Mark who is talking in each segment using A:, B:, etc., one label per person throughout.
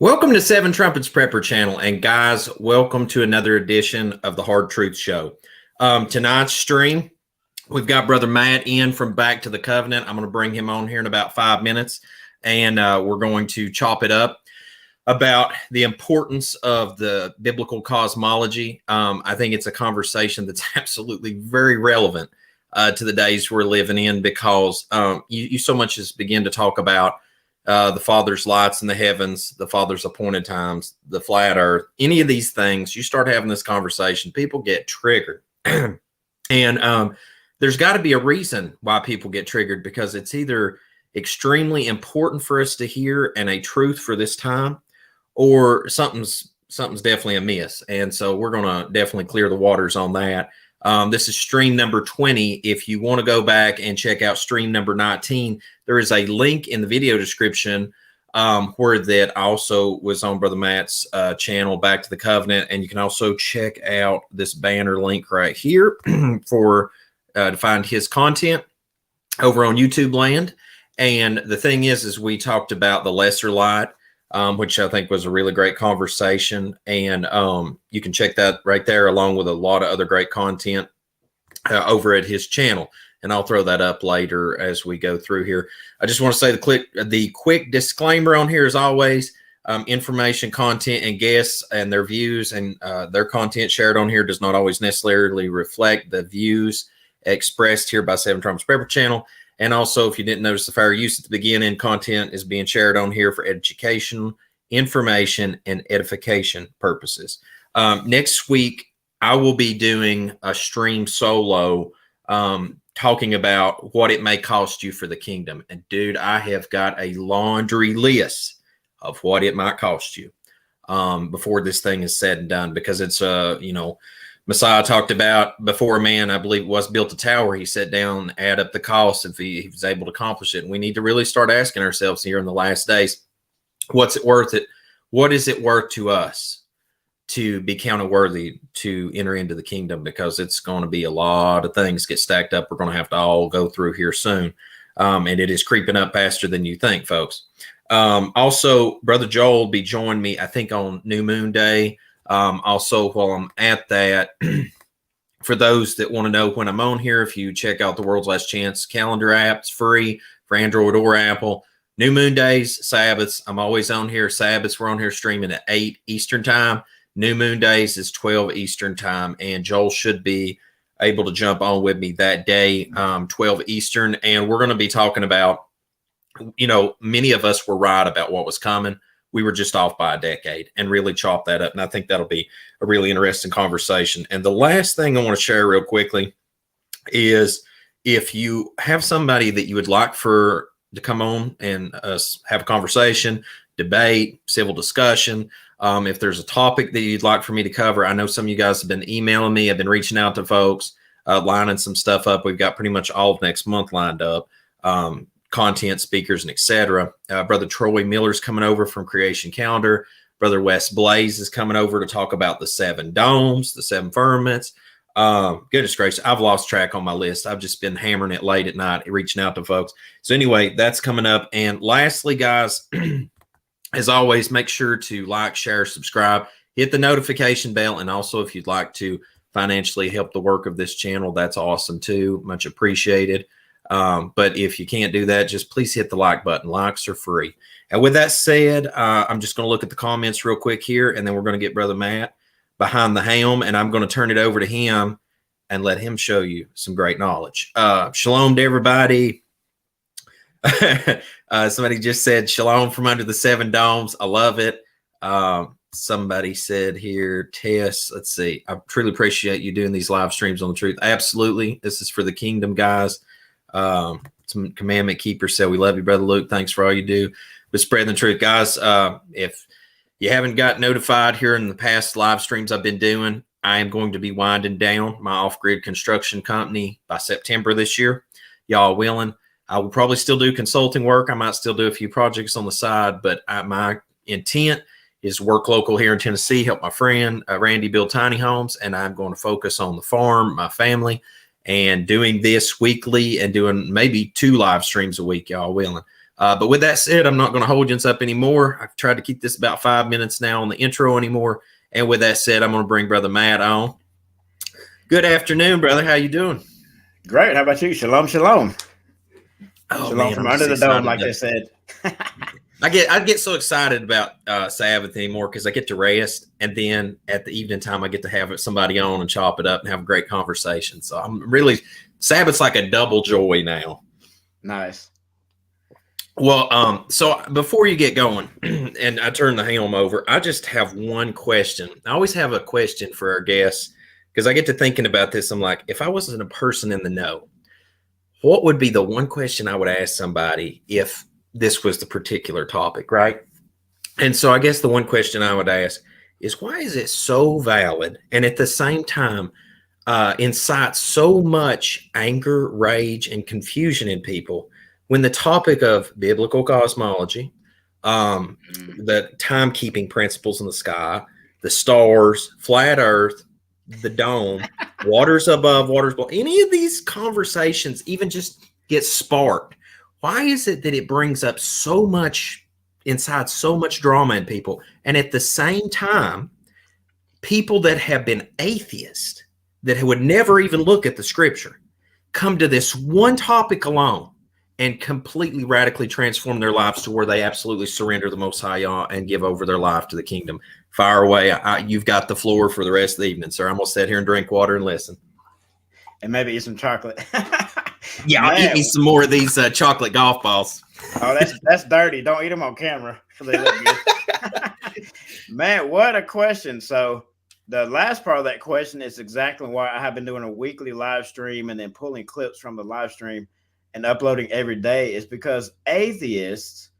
A: Welcome to Seven Trumpets Prepper Channel, and guys, welcome to another edition of the Hard Truth Show. Tonight's stream, we've got Brother Matt in from Back to the Covenant. I'm going to bring him on here in about 5 minutes, and we're going to chop it up about the importance of the biblical cosmology. I think it's a conversation that's absolutely very relevant to the days we're living in, because you so much as begin to talk about the Father's lights in the heavens, the Father's appointed times, the flat earth, any of these things, you start having this conversation, people get triggered. And there's got to be a reason why people get triggered, because it's either extremely important for us to hear and a truth for this time, or something's definitely amiss. And so we're going to definitely clear the waters on that. This is stream number 20. If you want to go back and check out stream number 19, there is a link in the video description where that also was on Brother Matt's channel, Back to the Covenant. And you can also check out this banner link right here for to find his content over on YouTube land. And the thing is we talked about the lesser light, which I think was a really great conversation. And you can check that right there, along with a lot of other great content over at his channel. And I'll throw that up later as we go through here. I just want to say the quick disclaimer on here, as always, information, content, and guests and their views and their content shared on here does not always necessarily reflect the views expressed here by Seven Trumpets Prepper Channel. And also, if you didn't notice, the fair use at the beginning, content is being shared on here for education, information, and edification purposes. Next week, I will be doing a stream solo talking about what it may cost you for the kingdom. And dude, I have got a laundry list of what it might cost you before this thing is said and done, because it's, Messiah talked about before a man, I believe, was built a tower. He sat down, add up the costs if he was able to accomplish it. And we need to really start asking ourselves here in the last days, what's it worth it? What is it worth to us to be counted worthy to enter into the kingdom? Because it's going to be a lot of things get stacked up. We're going to have to all go through here soon. And it is creeping up faster than you think, folks. Also, Brother Joel will be joining me, I think, on New Moon Day. Also, while I'm at that, for those that want to know when I'm on here, if you check out the World's Last Chance calendar app, it's free for Android or Apple. New Moon Days, Sabbaths, I'm always on here. Sabbaths, we're on here streaming at 8 Eastern time. New Moon Days is 12 Eastern time, and Joel should be able to jump on with me that day, 12 Eastern. And we're going to be talking about, many of us were right about what was coming. We were just off by a decade, and really chop that up. And I think that'll be a really interesting conversation. And the last thing I want to share real quickly is, if you have somebody that you would like to come on and us have a conversation, debate, civil discussion, if there's a topic that you'd like for me to cover, I know some of you guys have been emailing me. I've been reaching out to folks, lining some stuff up. We've got pretty much all of next month lined up. Content, speakers, and etc. Brother Troy Miller's coming over from Creation Calendar. Brother Wes Blaze is coming over to talk about the 7 domes, the 7 firmaments. Goodness gracious, I've lost track on my list. I've just been hammering it late at night, reaching out to folks. So anyway, that's coming up. And lastly, guys, as always, make sure to like, share, subscribe, hit the notification bell. And also, if you'd like to financially help the work of this channel, that's awesome too. Much appreciated. But if you can't do that, just please hit the like button. Likes are free. And with that said, I'm just going to look at the comments real quick here, and then we're going to get Brother Matt behind the helm, and I'm going to turn it over to him and let him show you some great knowledge. Shalom to everybody. Somebody just said shalom from under the 7 domes. I love it. Somebody said here, Tess, let's see. I truly appreciate you doing these live streams on the truth. Absolutely. This is for the kingdom, guys. Some commandment keepers said, we love you, Brother Luke. Thanks for all you do with spreading the truth, guys. If you haven't got notified here in the past live streams I've been doing, I am going to be winding down my off-grid construction company by September this year. Y'all willing? I will probably still do consulting work. I might still do a few projects on the side, but my intent is work local here in Tennessee, help my friend Randy build tiny homes, and I'm going to focus on the farm, my family, and doing this weekly and doing maybe 2 live streams a week, y'all willing. But with that said, I'm not going to hold you up anymore. I've tried to keep this about 5 minutes now on the intro anymore. And with that said, I'm going to bring Brother Matt on. Good afternoon, brother. How you doing?
B: Great. How about you? Shalom, shalom.
A: Oh,
B: shalom
A: man,
B: from
A: I'm
B: under the dome, like they said.
A: I get so excited about Sabbath anymore because I get to rest, and then at the evening time I get to have somebody on and chop it up and have a great conversation. So I'm really Sabbath's like a double joy now.
B: Nice.
A: Well, so before you get going, and I turn the helm over, I just have one question. I always have a question for our guests because I get to thinking about this. I'm like, if I wasn't a person in the know, what would be the one question I would ask somebody if this was the particular topic, right? And so I guess the one question I would ask is, why is it so valid and at the same time incites so much anger, rage, and confusion in people when the topic of biblical cosmology, the timekeeping principles in the sky, the stars, flat earth, the dome, waters above, waters below, any of these conversations even just get sparked? Why is it that it brings up so much inside, so much drama in people? And at the same time, people that have been atheists, that would never even look at the scripture, come to this one topic alone and completely radically transform their lives to where they absolutely surrender the Most High and give over their life to the kingdom. Fire away. You've got the floor for the rest of the evening, sir. I'm going to sit here and drink water and listen.
B: And maybe eat some chocolate.
A: Yeah, I'll eat me some more of these chocolate golf balls.
B: Oh, that's dirty. Don't eat them on camera. They look good. Man, what a question. So the last part of that question is exactly why I have been doing a weekly live stream and then pulling clips from the live stream and uploading every day, is because atheists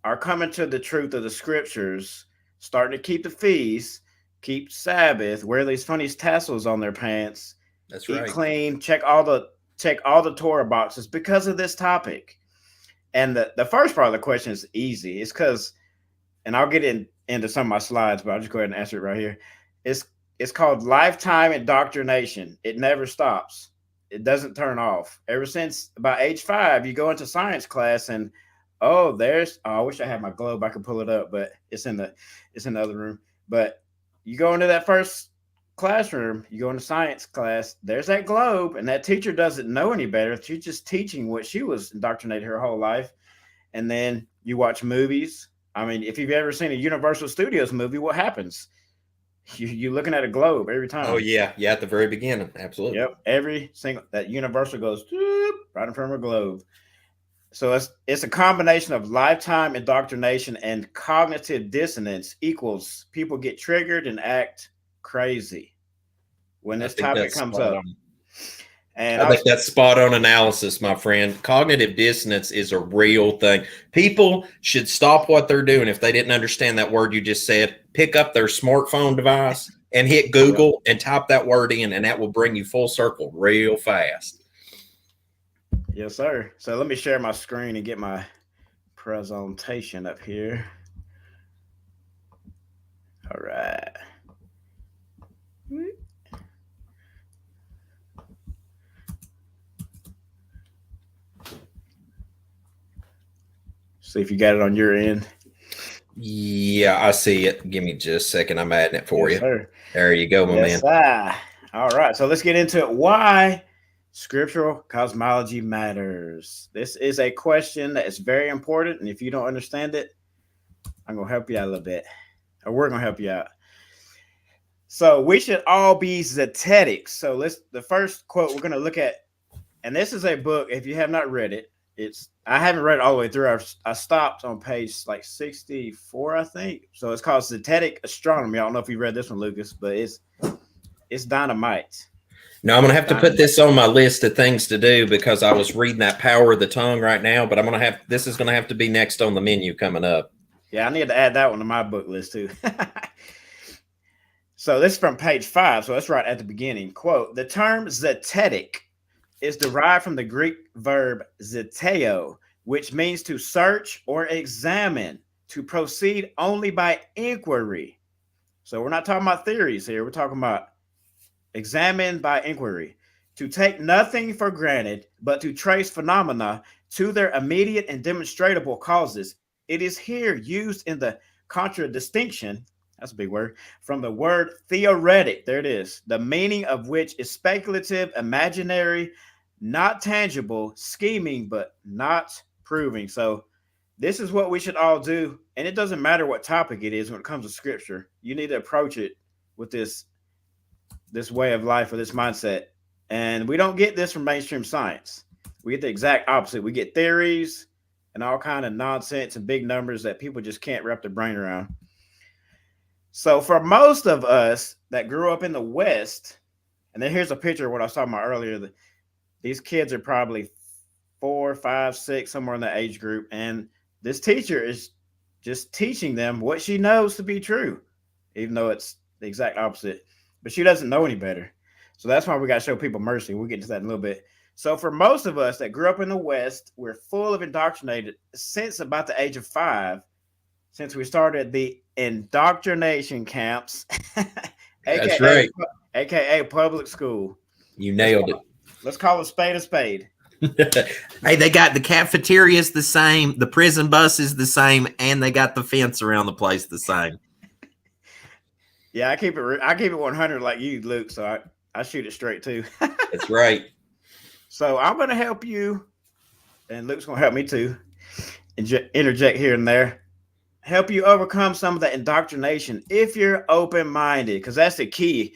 B: are coming to the truth of the scriptures, starting to keep the feast, keep Sabbath, wear these funny tassels on their pants,
A: that's
B: eat
A: right,
B: clean, check all the Torah boxes because of this topic. And the first part of the question is easy. It's because, and I'll get into some of my slides, but I'll just go ahead and answer it right here. It's called lifetime indoctrination. It never stops. It doesn't turn off. Ever since about age 5, you go into science class and I wish I had my globe. I could pull it up, but it's in the other room. But you go into that first classroom, you go into science class, there's that globe, and that teacher doesn't know any better. She's just teaching what she was indoctrinated her whole life. And then you watch movies. I mean, if you've ever seen a Universal Studios movie, what happens? You're looking at a globe every time.
A: Oh, yeah. At the very beginning. Absolutely.
B: Yep. Every single, that Universal goes right in front of a globe. So it's a combination of lifetime indoctrination and cognitive dissonance equals people get triggered and act crazy when this topic comes up. And
A: I think that's spot on analysis, my friend. Cognitive dissonance is a real thing. People should stop what they're doing if they didn't understand that word you just said. Pick up their smartphone device and hit Google and type that word in, and that will bring you full circle real fast.
B: Yes, sir. So let me share my screen and get my presentation up here. All right. See if you got it on your end.
A: Yeah, I see it. Give me just a second. I'm adding it for you.
B: Sir.
A: There you go, my man.
B: All right. So let's get into it. Why Scriptural Cosmology Matters. This is a question that is very important. And if you don't understand it, I'm going to help you out a little bit. Or we're going to help you out. So we should all be Zetetics. So the first quote we're going to look at, and this is a book, if you have not read it, I haven't read it all the way through. I stopped on page like 64, I think. So it's called Zetetic Astronomy. I don't know if you read this one, Lucas, but it's dynamite.
A: No, I'm going to have to put this on my list of things to do because I was reading that Power of the Tongue right now, but this is going to have to be next on the menu coming up.
B: Yeah, I need to add that one to my book list too. So this is from page 5. So that's right at the beginning. Quote, the term zetetic is derived from the Greek verb zeteo, which means to search or examine, to proceed only by inquiry. So we're not talking about theories here. We're talking about examine by inquiry, to take nothing for granted, but to trace phenomena to their immediate and demonstrable causes. It is here used in the contradistinction, that's a big word, from the word theoretic, there it is, the meaning of which is speculative, imaginary, not tangible, scheming, but not proving. So this is what we should all do. And it doesn't matter what topic it is when it comes to scripture. You need to approach it with this way of life or this mindset. And we don't get this from mainstream science. We get the exact opposite. We get theories and all kind of nonsense and big numbers that people just can't wrap their brain around. So for most of us that grew up in the West, and then here's a picture of what I was talking about earlier. These kids are probably 4, 5, 6, somewhere in that age group. And this teacher is just teaching them what she knows to be true, even though it's the exact opposite. But she doesn't know any better. So that's why we got to show people mercy. We'll get into that in a little bit. So for most of us that grew up in the West, we're full of indoctrinated since about the age of 5, since we started the indoctrination camps,
A: That's right.
B: AKA public school.
A: You nailed it.
B: Let's call a spade a spade.
A: Hey, they got the cafeterias the same, the prison bus is the same, and they got the fence around the place the same.
B: Yeah, I keep it 100 like you, Luke. So I shoot it straight too.
A: That's right.
B: So I'm going to help you, and Luke's going to help me too. Interject here and there. Help you overcome some of the indoctrination if you're open-minded, because that's the key.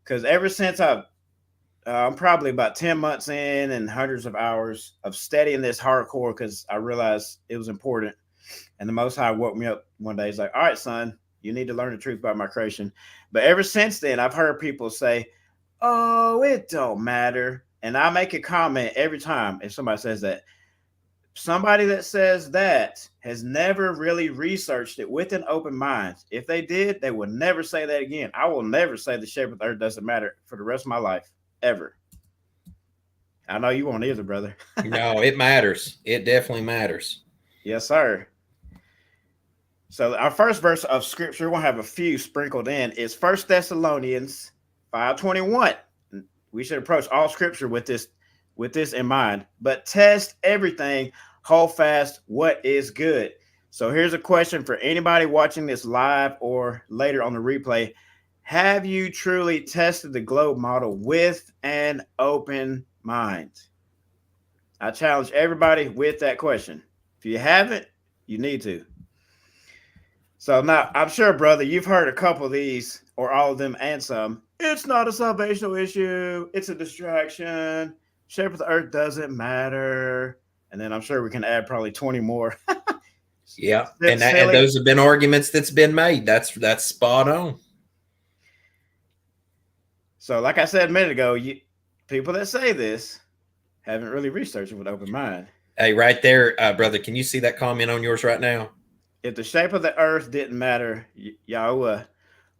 B: Because ever since I'm probably about 10 months in and hundreds of hours of studying this hardcore, because I realized it was important. And the Most High woke me up one day. He's like, all right, son, you need to learn the truth about my creation. But ever since then, I've heard people say, oh, it don't matter. And I make a comment every time if somebody says that. Somebody that says that has never really researched it with an open mind. If they did, they would never say that again. I will never say the shape of the earth doesn't matter for the rest of my life, ever. I know you won't either, brother.
A: No, it matters. It definitely matters.
B: Yes, sir. So our first verse of scripture, we're going to have a few sprinkled in, is 1 Thessalonians 5:21. We should approach all scripture with this in mind. But test everything, hold fast what is good. So here's a question for anybody watching this live or later on the replay. Have you truly tested the globe model with an open mind? I challenge everybody with that question. If you haven't, you need to. So now, I'm sure, brother, you've heard a couple of these, or all of them and some. It's not a salvational issue. It's a distraction. Shape of the earth doesn't matter. And then I'm sure we can add probably 20 more.
A: Yeah. And those have been arguments that's been made. That's spot on.
B: So like I said a minute ago, people that say this haven't really researched it with open mind.
A: Hey, right there, brother, can you see that comment on yours right now?
B: If the shape of the earth didn't matter, Yahweh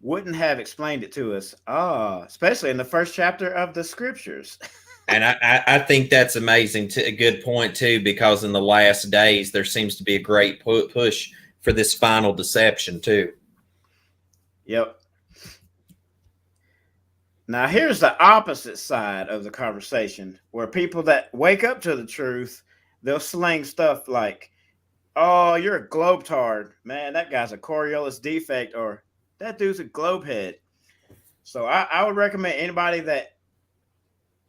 B: wouldn't have explained it to us. Especially in the first chapter of the scriptures.
A: And I think that's amazing. A good point, too, because in the last days, there seems to be a great push for this final deception, too.
B: Yep. Now, here's the opposite side of the conversation, where people that wake up to the truth, they'll sling stuff like, oh, you're a globetard. Man, that guy's a Coriolis defect, or that dude's a globehead. So I would recommend anybody that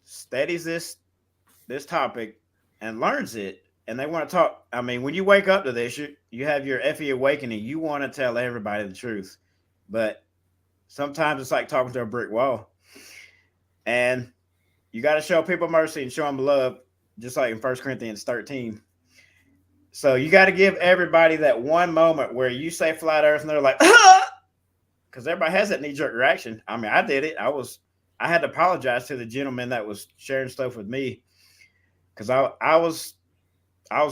B: studies this topic and learns it, and they want to talk. I mean, when you wake up to this, you have your FE awakening. You want to tell everybody the truth, but sometimes it's like talking to a brick wall. And you got to show people mercy and show them love, just like in 1 Corinthians 13. So you got to give everybody that one moment where you say flat earth and they're like, because everybody has that knee-jerk reaction. I mean, I did it. I had to apologize to the gentleman that was sharing stuff with me, because I was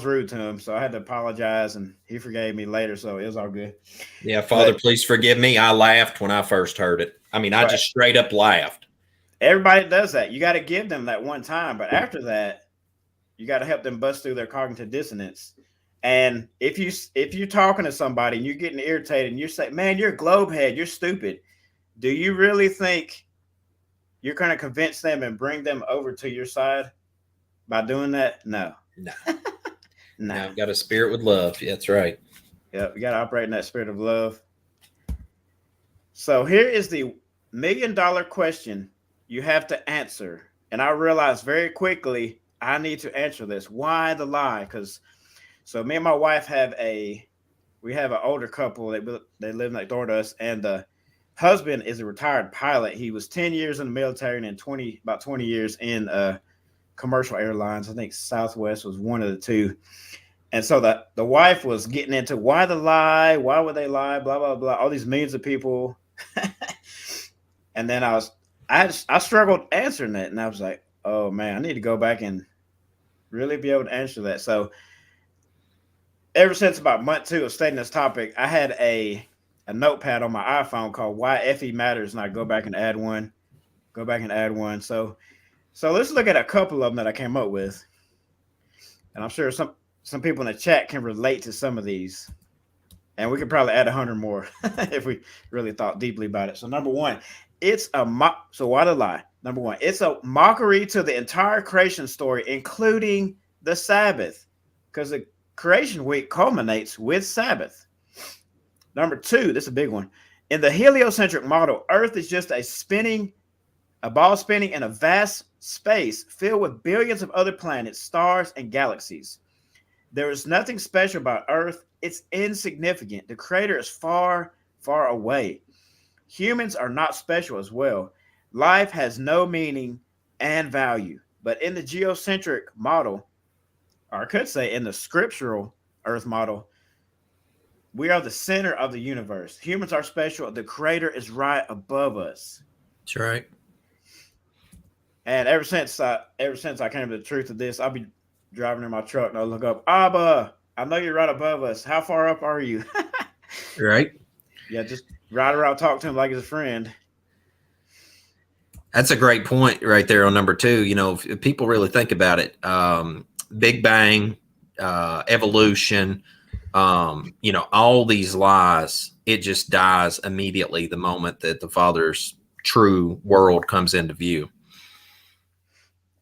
B: rude to him. So I had to apologize, and he forgave me later. So it was all good.
A: Yeah, Father, please forgive me. I laughed when I first heard it. I mean, I just straight up laughed. Everybody
B: does that. You got to give them that one time. But after that, you got to help them bust through their cognitive dissonance. And if you're talking to somebody and you're getting irritated and you're saying, man, you're a globehead, you're stupid. Do you really think you're going to convince them and bring them over to your side by doing that? No. Nah.
A: Now I've got a spirit with love. Yeah, that's right.
B: Yep, you got to operate in that spirit of love. So here is the $1,000,000 question you have to answer. And I realized very quickly I need to answer this. Why the lie? Because so me and my wife we have an older couple. They live next door to us, and the husband is a retired pilot. He was 10 years in the military and then about 20 years in commercial airlines. I think Southwest was one of the two. And so the wife was getting into why the lie, why would they lie, blah, blah, blah, all these millions of people. And then I struggled answering that. And I was like, oh man, I need to go back and really be able to answer that. So ever since about month 2 of studying this topic, I had a notepad on my iPhone called Why FE Matters. And I go back and add one. So let's look at a couple of them that I came up with. And I'm sure some people in the chat can relate to some of these. And we could probably add 100 more if we really thought deeply about it. So number one, so why the lie? Number one, it's a mockery to the entire creation story, including the Sabbath, because the creation week culminates with Sabbath. Number two, this is a big one. In the heliocentric model, Earth is just a ball spinning in a vast space filled with billions of other planets, stars, and galaxies. There is nothing special about Earth. It's insignificant. The creator is far, far away. Humans are not special as well. Life has no meaning and value. But in the geocentric model, or I could say in the scriptural Earth model, we are the center of the universe. Humans are special. The creator is right above us.
A: That's right.
B: And ever since I came to the truth of this, I'll be driving in my truck and I'll look up, Abba, I know you're right above us. How far up are you?
A: Right.
B: Yeah, just ride around, talk to him like he's a friend.
A: That's a great point right there on number two. You know, if people really think about it, Big Bang, evolution, you know, all these lies, it just dies immediately the moment that the Father's true world comes into view.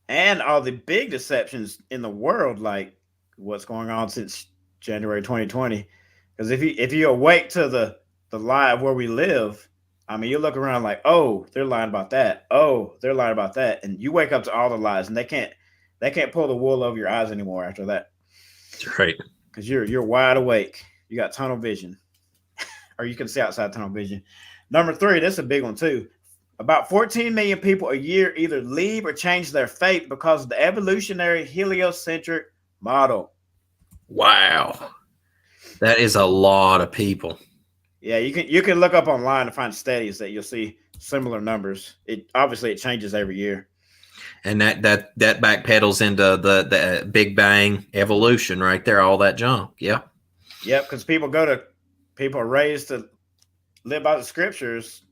B: And all the big deceptions in the world, like what's going on since January 2020. Because if you awake to the lie of where we live, I mean, you look around like, oh, they're lying about that. Oh, they're lying about that. And you wake up to all the lies, and they can't pull the wool over your eyes anymore after that.
A: That's right.
B: Because you're wide awake. You got tunnel vision. Or you can see outside tunnel vision. Number three, this is a big one too. About 14 million people a year either leave or change their fate because of the evolutionary heliocentric model.
A: Wow. That is a lot of people.
B: Yeah, you can look up online to find studies that you'll see similar numbers. It changes every year.
A: And that backpedals into the Big Bang evolution right there, all that junk. Yeah.
B: Yep, because people are raised to live by the scriptures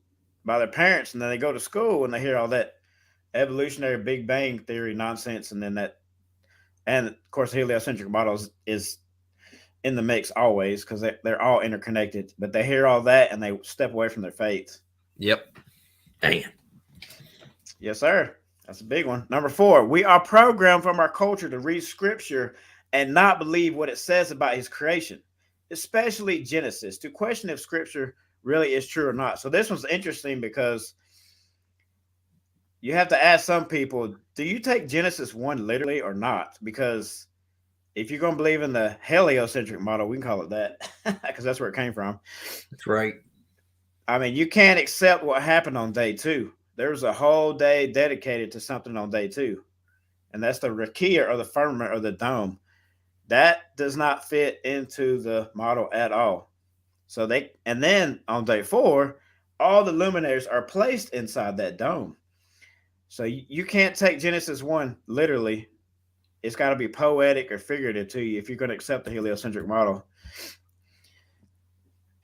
B: by their parents, and then they go to school and they hear all that evolutionary Big Bang theory nonsense, and of course the heliocentric models is in the mix always because they're all interconnected, but they hear all that and they step away from their faith.
A: Yep. Dang.
B: Yes, sir. That's a big one. Number four, we are programmed from our culture to read scripture and not believe what it says about his creation, especially Genesis, to question if scripture really is true or not. So this one's interesting because you have to ask some people, do you take Genesis 1 literally or not? Because if you're going to believe in the heliocentric model, we can call it that because that's where it came from.
A: That's right.
B: I mean, you can't accept what happened on day 2. There was a whole day dedicated to something on day 2. And that's the rakia, or the firmament, or the dome. That does not fit into the model at all. And then on day 4, all the luminaries are placed inside that dome. So you can't take Genesis 1 literally. It's got to be poetic or figurative to you if you're going to accept the heliocentric model.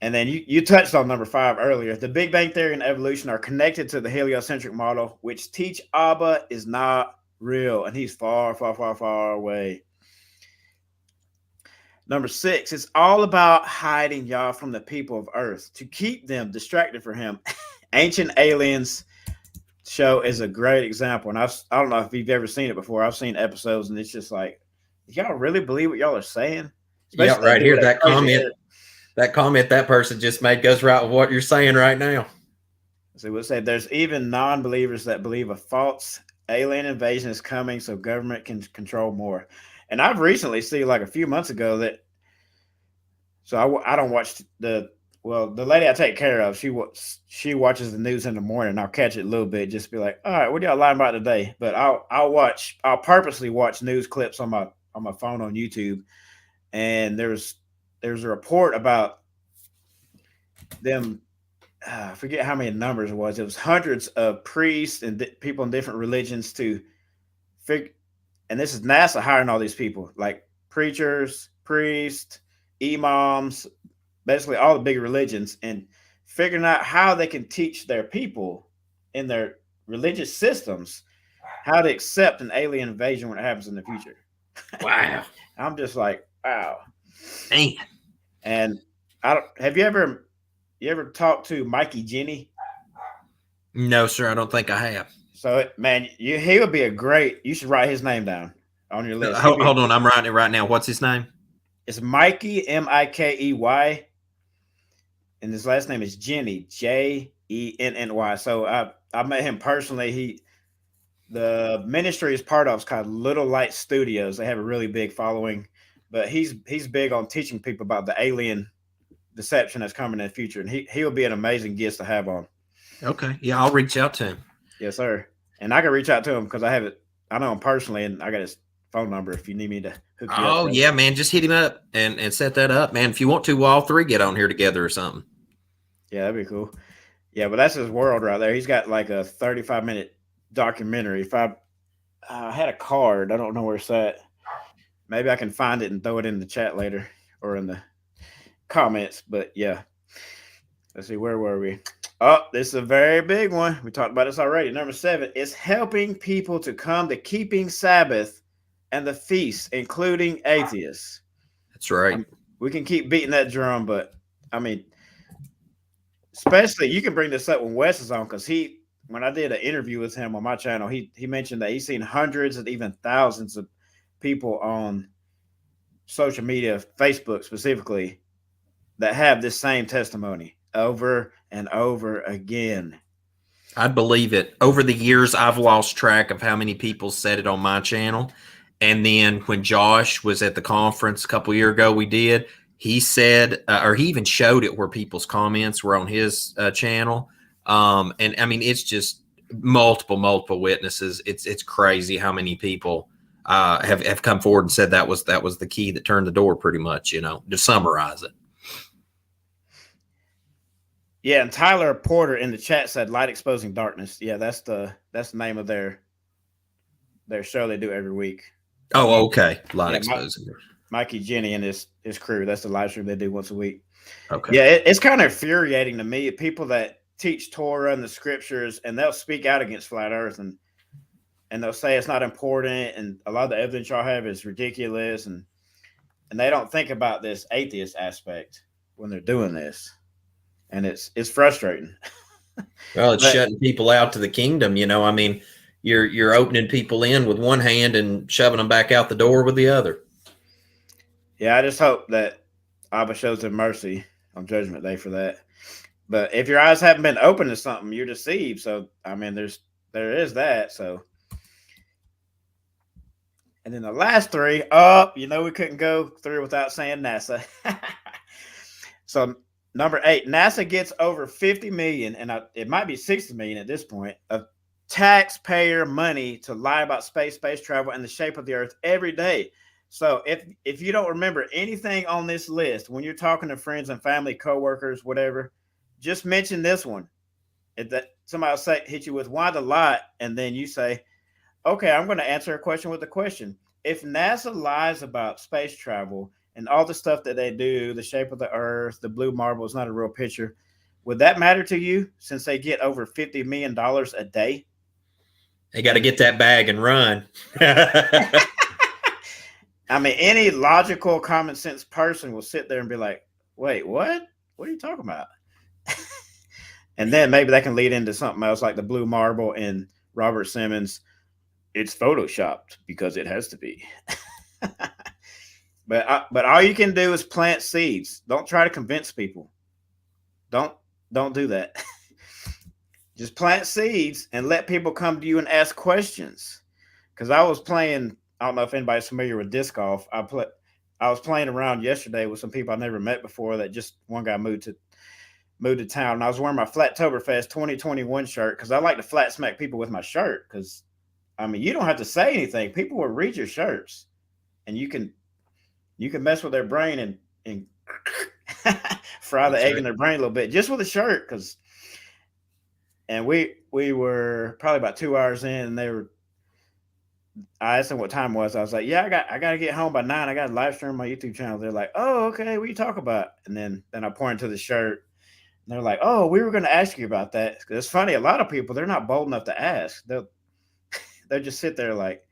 B: And then you touched on number 5 earlier. The Big Bang Theory and evolution are connected to the heliocentric model, which teach Abba is not real, and he's far, far, far, far away. Number 6, it's all about hiding Yah from the people of Earth to keep them distracted from him. Ancient Aliens show is a great example. And I don't know if you've ever seen it before. I've seen episodes, and it's just like y'all really believe what y'all are saying?
A: Yeah,
B: Especially
A: right here.
B: that crazy hair.
A: That comment that person just made goes right with what you're saying right now.
B: So we'll say there's even non-believers that believe a false alien invasion is coming so government can control more. And I've recently seen like a few months ago that I don't watch the lady I take care of, she watches the news in the morning. I'll catch it a little bit, just be like, all right, what y'all lying about today? But I'll purposely watch news clips on my phone on YouTube. And there's a report about them. I forget how many numbers it was. It was hundreds of priests and people in different religions to figure. And this is NASA hiring all these people, like preachers, priests, imams, basically all the big religions, and figuring out how they can teach their people in their religious systems how to accept an alien invasion when it happens in the future.
A: Wow.
B: I'm just like, wow.
A: Man.
B: And I don't have you ever talked to Mikey Jenny?
A: No, sir, I don't think I have.
B: So man, he would be a great. You should write his name down on your list.
A: Hold on, I'm writing it right now. What's his name?
B: It's Mikey, Mikey, and his last name is Jenny, Jenny. So I met him personally. The ministry is part of is called Little Light Studios. They have a really big following, but he's big on teaching people about the alien deception that's coming in the future, and he'll be an amazing guest to have on.
A: Okay, yeah, I'll reach out to him.
B: Yes, sir. And I can reach out to him because I know him personally, and I got his phone number if you need me to hook you up.
A: Oh yeah, man, just hit him up and set that up, man. If you want to, we'll all three get on here together or something.
B: Yeah, that'd be cool. Yeah, but that's his world right there. He's got like a 35-minute documentary. If I had a card, I don't know where it's at. Maybe I can find it and throw it in the chat later or in the comments. But yeah, let's see, where were we? Oh, this is a very big one. We talked about this already. Number 7 is helping people to come to keeping Sabbath and the feast, including atheists.
A: That's right.
B: We can keep beating that drum, but I mean, especially you can bring this up when Wes is on, because when I did an interview with him on my channel, he mentioned that he's seen hundreds and even thousands of people on social media, Facebook specifically, that have this same testimony over and over again.
A: I believe it. Over the years, I've lost track of how many people said it on my channel. And then when Josh was at the conference a couple years ago, he said, or he even showed it where people's comments were on his channel. And I mean, it's just multiple witnesses. It's crazy how many people have come forward and said that was the key that turned the door, pretty much, to summarize it.
B: Yeah, and Tyler Porter in the chat said Light Exposing Darkness. Yeah, that's the name of their show they do every week.
A: Oh, okay. Light Exposing.
B: Mikey Jenny and his crew. That's the live stream they do once a week.
A: Okay.
B: Yeah, it's kind of infuriating to me. People that teach Torah and the scriptures, and they'll speak out against flat Earth, and they'll say it's not important, and a lot of the evidence y'all have is ridiculous, and they don't think about this atheist aspect when they're doing this, and it's frustrating.
A: Well, it's shutting people out to the kingdom. I mean, you're opening people in with one hand and shoving them back out the door with the other.
B: Yeah, I just hope that Abba shows them mercy on Judgment Day for that. But if your eyes haven't been open to something, you're deceived. So I mean, there is that. So, and then the last 3, we couldn't go through without saying NASA. So number 8, NASA gets over 50 million, and it might be 60 million at this point, of taxpayer money to lie about space travel, and the shape of the Earth every day. So if you don't remember anything on this list, when you're talking to friends and family, coworkers, whatever, just mention this one. If that somebody will hit you with why the lie, and then you say, okay, I'm going to answer a question with a question. If NASA lies about space travel and all the stuff that they do, the shape of the Earth, the blue marble is not a real picture, would that matter to you since they get over $50 million a day?
A: They got to get that bag and run.
B: I mean, any logical, common sense person will sit there and be like, wait, what? What are you talking about? And then maybe that can lead into something else like the blue marble and Robert Simmons. It's photoshopped because it has to be. But all you can do is plant seeds. Don't try to convince people. Don't do that. Just plant seeds and let people come to you and ask questions. Because I was playing. I don't know if anybody's familiar with disc golf. I was playing around yesterday with some people I never met before. That just one guy moved to town. And I was wearing my Flattoberfest 2021 shirt because I like to flat smack people with my shirt. Because I mean, you don't have to say anything. People will read your shirts, and you can mess with their brain and fry the egg in their brain a little bit just with a shirt. And we were probably about 2 hours in, and I asked them what time it was. I was like, yeah, I got to get home by 9. I got to live stream my YouTube channel. They're like, oh, okay, what you talk about? And then I pointed to the shirt, and they're like, oh, we were going to ask you about that. It's funny, a lot of people, they're not bold enough to ask. They'll just sit there like,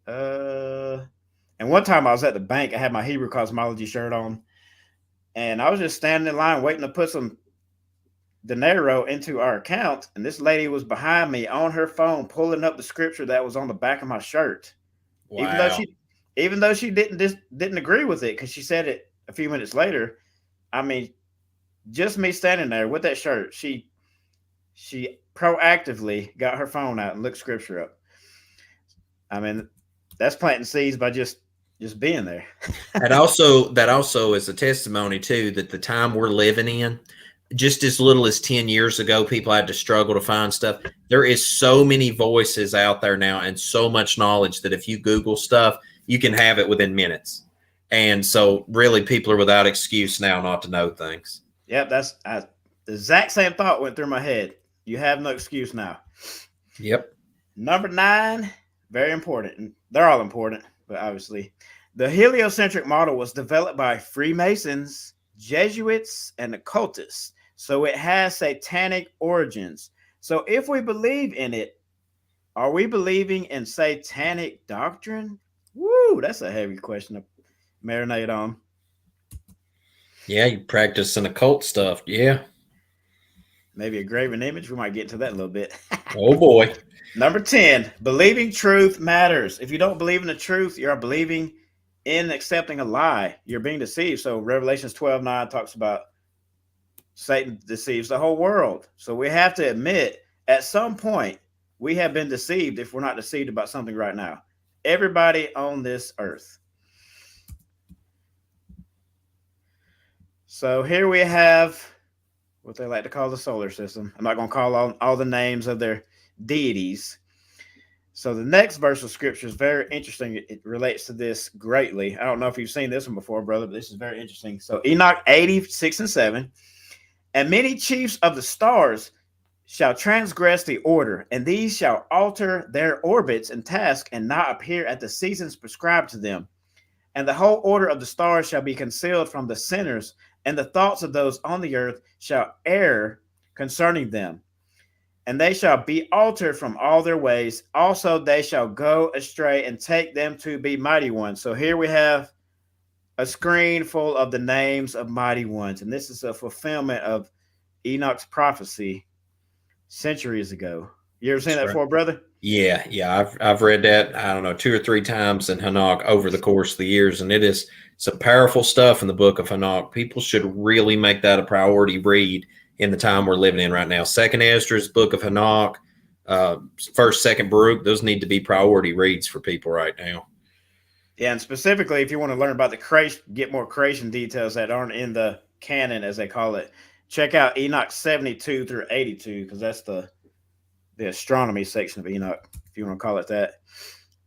B: And one time I was at the bank, I had my Hebrew Cosmology shirt on, and I was just standing in line waiting to put some dinero into our account, and this lady was behind me on her phone pulling up the scripture that was on the back of my shirt. Wow. Even though she didn't agree with it, because she said it a few minutes later. I mean, just me standing there with that shirt, she proactively got her phone out and looked scripture up. I mean, that's planting seeds by just being there.
A: that also is a testimony too that the time we're living in, just as little as 10 years ago, people had to struggle to find stuff. There is so many voices out there now and so much knowledge that if you Google stuff, you can have it within minutes. And so really people are without excuse now not to know things.
B: Yep. The exact same thought went through my head. You have no excuse now.
A: Yep.
B: Number 9, very important. They're all important, but obviously the heliocentric model was developed by Freemasons, Jesuits, and occultists. So it has satanic origins. So if we believe in it, are we believing in satanic doctrine? Woo, that's a heavy question to marinate on.
A: Yeah, you practice some occult stuff. Yeah.
B: Maybe a graven image. We might get into that a little bit.
A: Oh, boy.
B: Number 10, believing truth matters. If you don't believe in the truth, you're believing in accepting a lie. You're being deceived. So Revelations 12:9 talks about Satan deceives the whole world. So we have to admit at some point we have been deceived if we're not deceived about something right now. Everybody on this earth. So here we have what they like to call the solar system. I'm not going to call all the names of their deities. So the next verse of scripture is very interesting. It relates to this greatly. I don't know if you've seen this one before, brother, but this is very interesting. So Enoch 86:7, and many chiefs of the stars shall transgress the order, and these shall alter their orbits and task and not appear at the seasons prescribed to them. And the whole order of the stars shall be concealed from the sinners, and the thoughts of those on the earth shall err concerning them. And they shall be altered from all their ways. Also, they shall go astray and take them to be mighty ones. So here we have a screen full of the names of mighty ones. And this is a fulfillment of Enoch's prophecy centuries ago. You ever seen that before, brother?
A: Yeah. I've read that, I don't know, 2 or 3 times in Enoch over the course of the years. And it's some powerful stuff in the book of Enoch. People should really make that a priority read in the time we're living in right now. 2nd Esdras, book of Enoch, 1st, 2nd Baruch, those need to be priority reads for people right now.
B: Yeah, and specifically, if you want to learn about the creation, get more creation details that aren't in the canon, as they call it, check out Enoch 72 through 82, because that's the astronomy section of Enoch, if you want to call it that.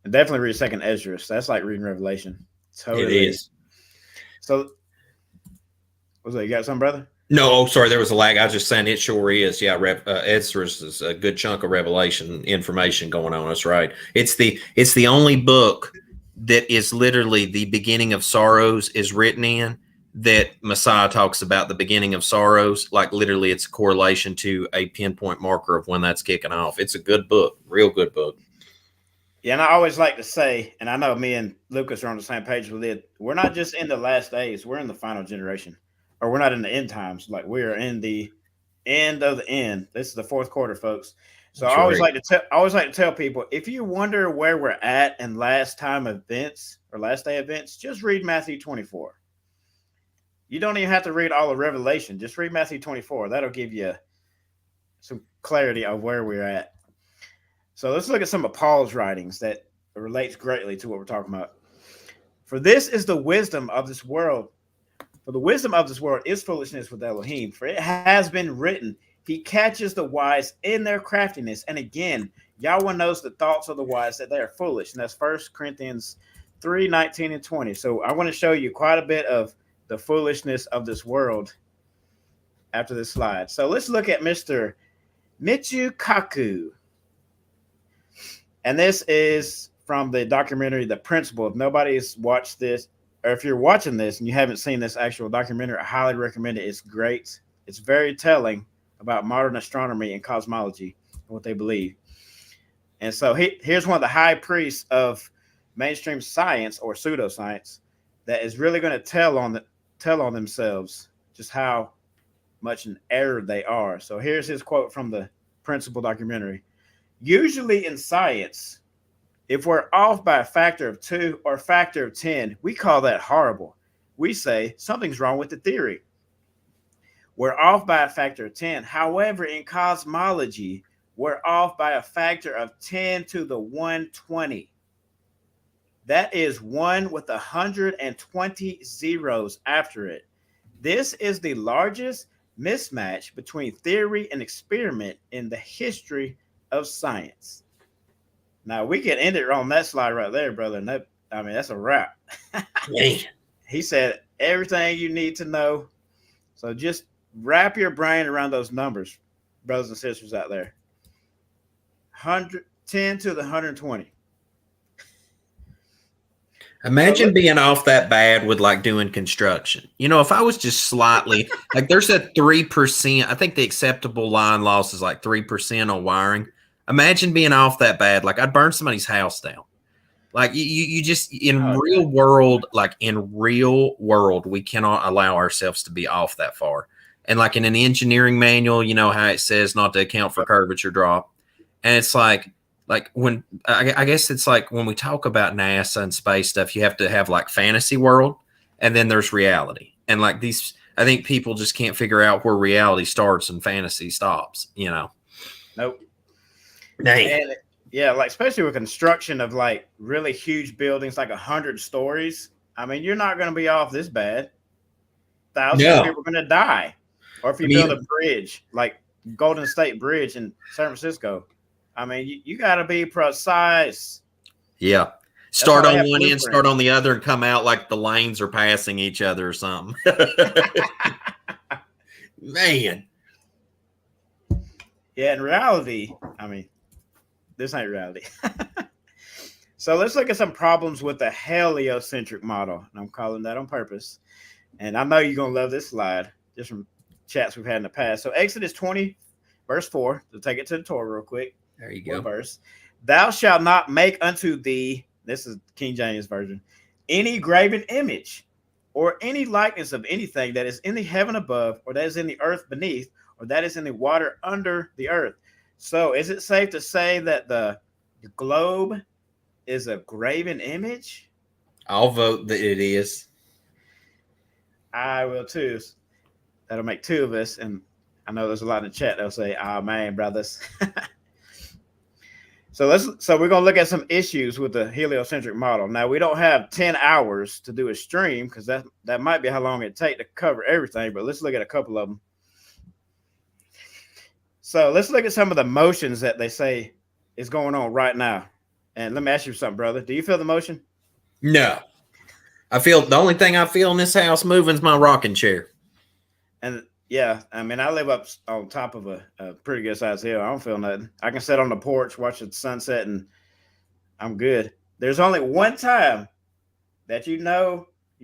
B: And definitely read 2nd Esdras. That's like reading Revelation. Totally.
A: It is.
B: So, what's that? You got something, brother?
A: No, sorry, there was a lag. I was just saying it sure is. Yeah, Esdras is a good chunk of Revelation information going on. That's right. It's the only book that is literally the beginning of sorrows is written in, that Messiah talks about the beginning of sorrows. Like literally it's a correlation to a pinpoint marker of when that's kicking off. It's a good book, real good book.
B: Yeah, and I always like to say, and I know me and Lucas are on the same page with it, we're not just in the last days, we're in the final generation. Or we're not in the end times, like we are in the end of the end. This is the 4th quarter, folks. So I always like to tell people, if you wonder where we're at in last day events, just read Matthew 24. You don't even have to read all of Revelation. Just read Matthew 24. That'll give you some clarity of where we're at. So let's look at some of Paul's writings that relates greatly to what we're talking about. For this is the wisdom of this world. For the wisdom of this world is foolishness with Elohim. For it has been written, he catches the wise in their craftiness. And again, Yahweh knows the thoughts of the wise, that they are foolish. And that's 1 Corinthians 3:19 and 20. So I want to show you quite a bit of the foolishness of this world after this slide. So let's look at Mr. Michio Kaku. And this is from the documentary The Principle. If nobody's watched this, or if you're watching this and you haven't seen this actual documentary, I highly recommend it. It's great. It's very telling about modern astronomy and cosmology and what they believe. And so here's one of the high priests of mainstream science or pseudoscience that is really going to tell on themselves just how much an error they are. So here's his quote from the Principle documentary. Usually in science, if we're off by a factor of 2 or a factor of 10, we call that horrible. We say something's wrong with the theory. We're off by a factor of 10. However, in cosmology, we're off by a factor of 10 to the 120. That is 1 with 120 zeros after it. This is the largest mismatch between theory and experiment in the history of science. Now, we can end it on that slide right there, brother. And that's a wrap. He said everything you need to know. So just wrap your brain around those numbers, brothers and sisters out there. 10 to the 120.
A: Imagine being off that bad with like doing construction. You know, if I was just slightly like there's a 3%, I think the acceptable line loss is like 3% on wiring. Imagine being off that bad. Like I'd burn somebody's house down. Like you just in real world, we cannot allow ourselves to be off that far. And like in an engineering manual, you know how it says not to account for curvature drop. And it's like when I guess it's like when we talk about NASA and space stuff, you have to have like fantasy world and then there's reality. And like these, I think people just can't figure out where reality starts and fantasy stops, you know?
B: Nope.
A: Dang.
B: And yeah, like especially with construction of like really huge buildings, like 100 stories. I mean, you're not going to be off this bad. Thousands of people are going to die. Or if you build a bridge, like Golden State Bridge in San Francisco, I mean, you got to be precise.
A: Yeah. Start on one end, start on the other, and come out like the lanes are passing each other or something. Man.
B: Yeah, in reality, I mean, this ain't reality. So let's look at some problems with the heliocentric model. And I'm calling that on purpose. And I know you're going to love this slide, just from chats we've had in the past. So Exodus 20, verse 4, to take it to the Torah real quick.
A: There you go.
B: Verse. Thou shalt not make unto thee, this is King James Version, any graven image or any likeness of anything that is in the heaven above, or that is in the earth beneath, or that is in the water under the earth. So is it safe to say that the globe is a graven image?
A: I'll vote that it is.
B: I will too. That'll make 2 of us. And I know there's a lot in the chat that'll say, "Oh man, brothers." So we're gonna look at some issues with the heliocentric model. Now we don't have 10 hours to do a stream because that might be how long it take to cover everything, but let's look at a couple of them. So let's look at some of the motions that they say is going on right now. And let me ask you something, brother. Do you feel the motion?
A: No. The only thing I feel in this house moving is my rocking chair.
B: And yeah, I mean, I live up on top of a pretty good sized hill. I don't feel nothing. I can sit on the porch, watch the sunset, and I'm good. There's only one time that you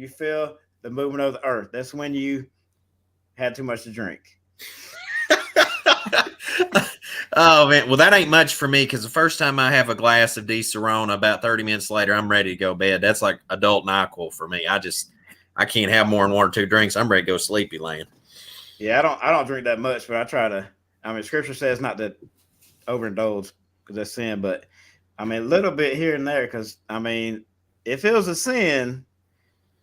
B: feel the movement of the earth. That's when you had too much to drink.
A: Oh man, well that ain't much for me because the first time I have a glass of Disaronno, about 30 minutes later, I'm ready to go to bed. That's like adult NyQuil for me. I can't have more than 1 or 2 drinks. I'm ready to go sleepy land.
B: Yeah, I don't drink that much, but I try to. I mean, Scripture says not to overindulge because that's sin. But I mean, a little bit here and there because I mean, if it was a sin,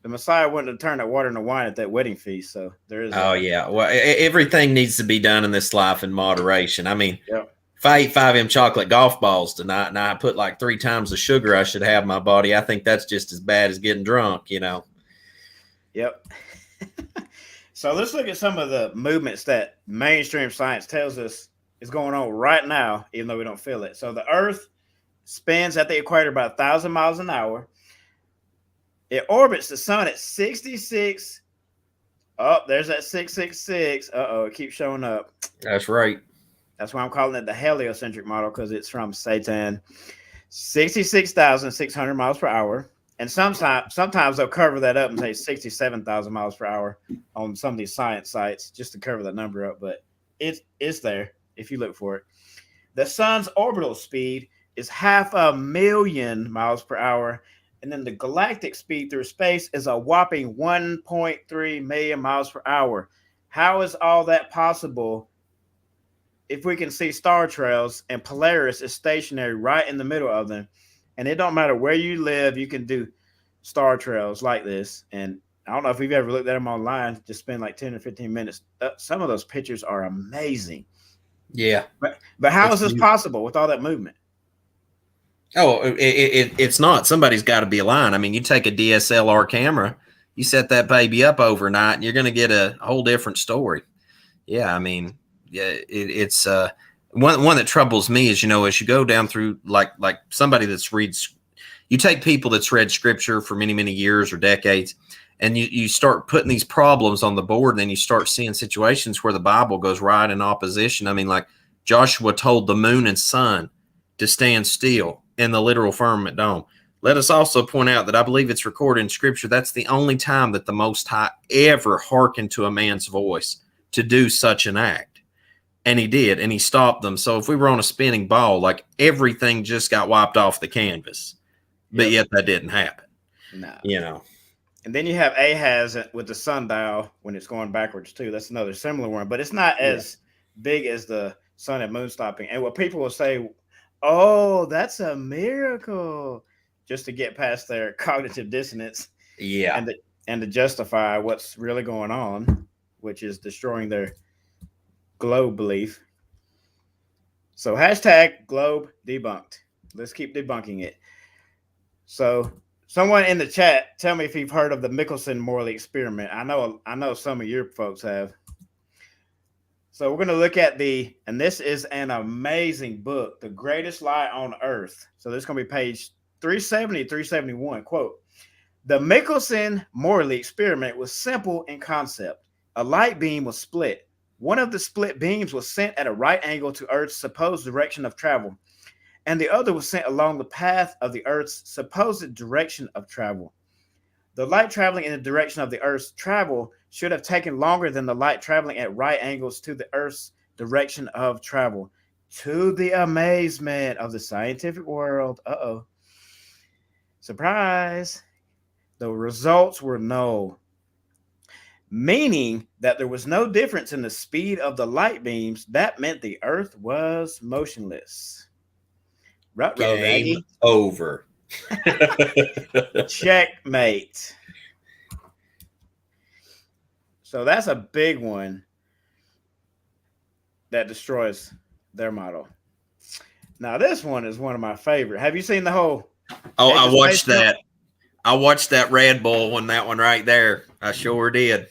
B: the Messiah wouldn't have turned that water into wine at that wedding feast. So there is.
A: Oh yeah. Well, everything needs to be done in this life in moderation. I mean,
B: Yep.
A: if I eat 5M chocolate golf balls tonight and I put like 3 times the sugar I should have in my body, I think that's just as bad as getting drunk, you know?
B: Yep. So let's look at some of the movements that mainstream science tells us is going on right now, even though we don't feel it. So the Earth spins at the equator about 1,000 miles an hour. It orbits the sun at 66. Oh, there's that 666. Uh-oh, it keeps showing up.
A: That's right.
B: That's why I'm calling it the heliocentric model, because it's from Satan. 66,600 miles per hour. And sometimes they'll cover that up and say 67,000 miles per hour on some of these science sites just to cover that number up. But it's there if you look for it. The sun's orbital speed is 500,000 miles per hour. And then the galactic speed through space is a whopping 1.3 million miles per hour. How is all that possible if we can see star trails and Polaris is stationary right in the middle of them? And it don't matter where you live, you can do star trails like this. And I don't know if you've ever looked at them online, just spend like 10 or 15 minutes. Some of those pictures are amazing.
A: Yeah.
B: But how is this possible with all that movement?
A: Oh, it's not. Somebody's got to be lying. I mean, you take a DSLR camera, you set that baby up overnight, and you're going to get a whole different story. Yeah, I mean, yeah, it's one that troubles me is, you know, as you go down through like somebody that's you take people that's read scripture for many, many years or decades, and you start putting these problems on the board, and then you start seeing situations where the Bible goes right in opposition. I mean, like Joshua told the moon and sun to stand still in the literal firmament dome. Let us also point out that I believe it's recorded in scripture that's the only time that the Most High ever hearkened to a man's voice to do such an act. And he did, and he stopped them. So if we were on a spinning ball, like everything just got wiped off the canvas. But yet that didn't happen.
B: No.
A: You know.
B: And then you have Ahaz with the sundial when it's going backwards too. That's another similar one, but it's not as big as the sun and moon stopping. And what people will say, oh, that's a miracle, just to get past their cognitive dissonance.
A: Yeah.
B: And to justify what's really going on, which is destroying their globe belief. So hashtag globe debunked. Let's keep debunking it. So someone in the chat, tell me if you've heard of the Michelson-Morley experiment. I know some of your folks have. So we're going to look at and this is an amazing book, The Greatest Lie on Earth. So this is going to be page 370, 371. Quote, the Michelson-Morley experiment was simple in concept. A light beam was split. One of the split beams was sent at a right angle to Earth's supposed direction of travel, and the other was sent along the path of the Earth's supposed direction of travel. The light traveling in the direction of the Earth's travel should have taken longer than the light traveling at right angles to the Earth's direction of travel. To the amazement of the scientific world, surprise, the results were null, meaning that there was no difference in the speed of the light beams. That meant the Earth was motionless.
A: Game over.
B: Checkmate. So that's a big one that destroys their model. Now this one is one of my favorite. Have you seen the whole?
A: Oh, I watched that. I watched that Red Bull one, that one right there. I sure did.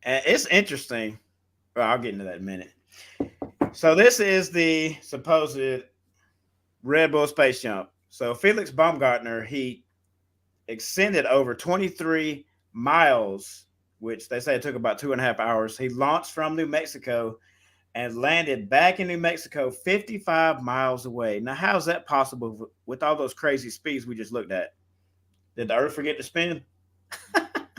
B: And it's interesting. Well, I'll get into that in a minute. So this is the supposed Red Bull space jump. So Felix Baumgartner, he extended over 23 miles, which they say it took about 2.5 hours. He launched from New Mexico and landed back in New Mexico 55 miles away. Now, how is that possible with all those crazy speeds we just looked at? Did the Earth forget to spin?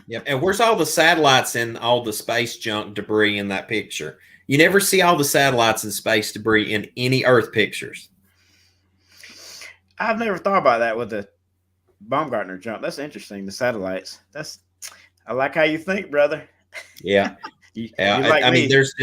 A: Yep. And where's all the satellites and all the space junk debris in that picture? You never see all the satellites and space debris in any Earth pictures.
B: I've never thought about that with the Baumgartner jump. That's interesting. The satellites. I like how you think, brother.
A: Yeah.
B: you
A: I
B: like
A: mean, there's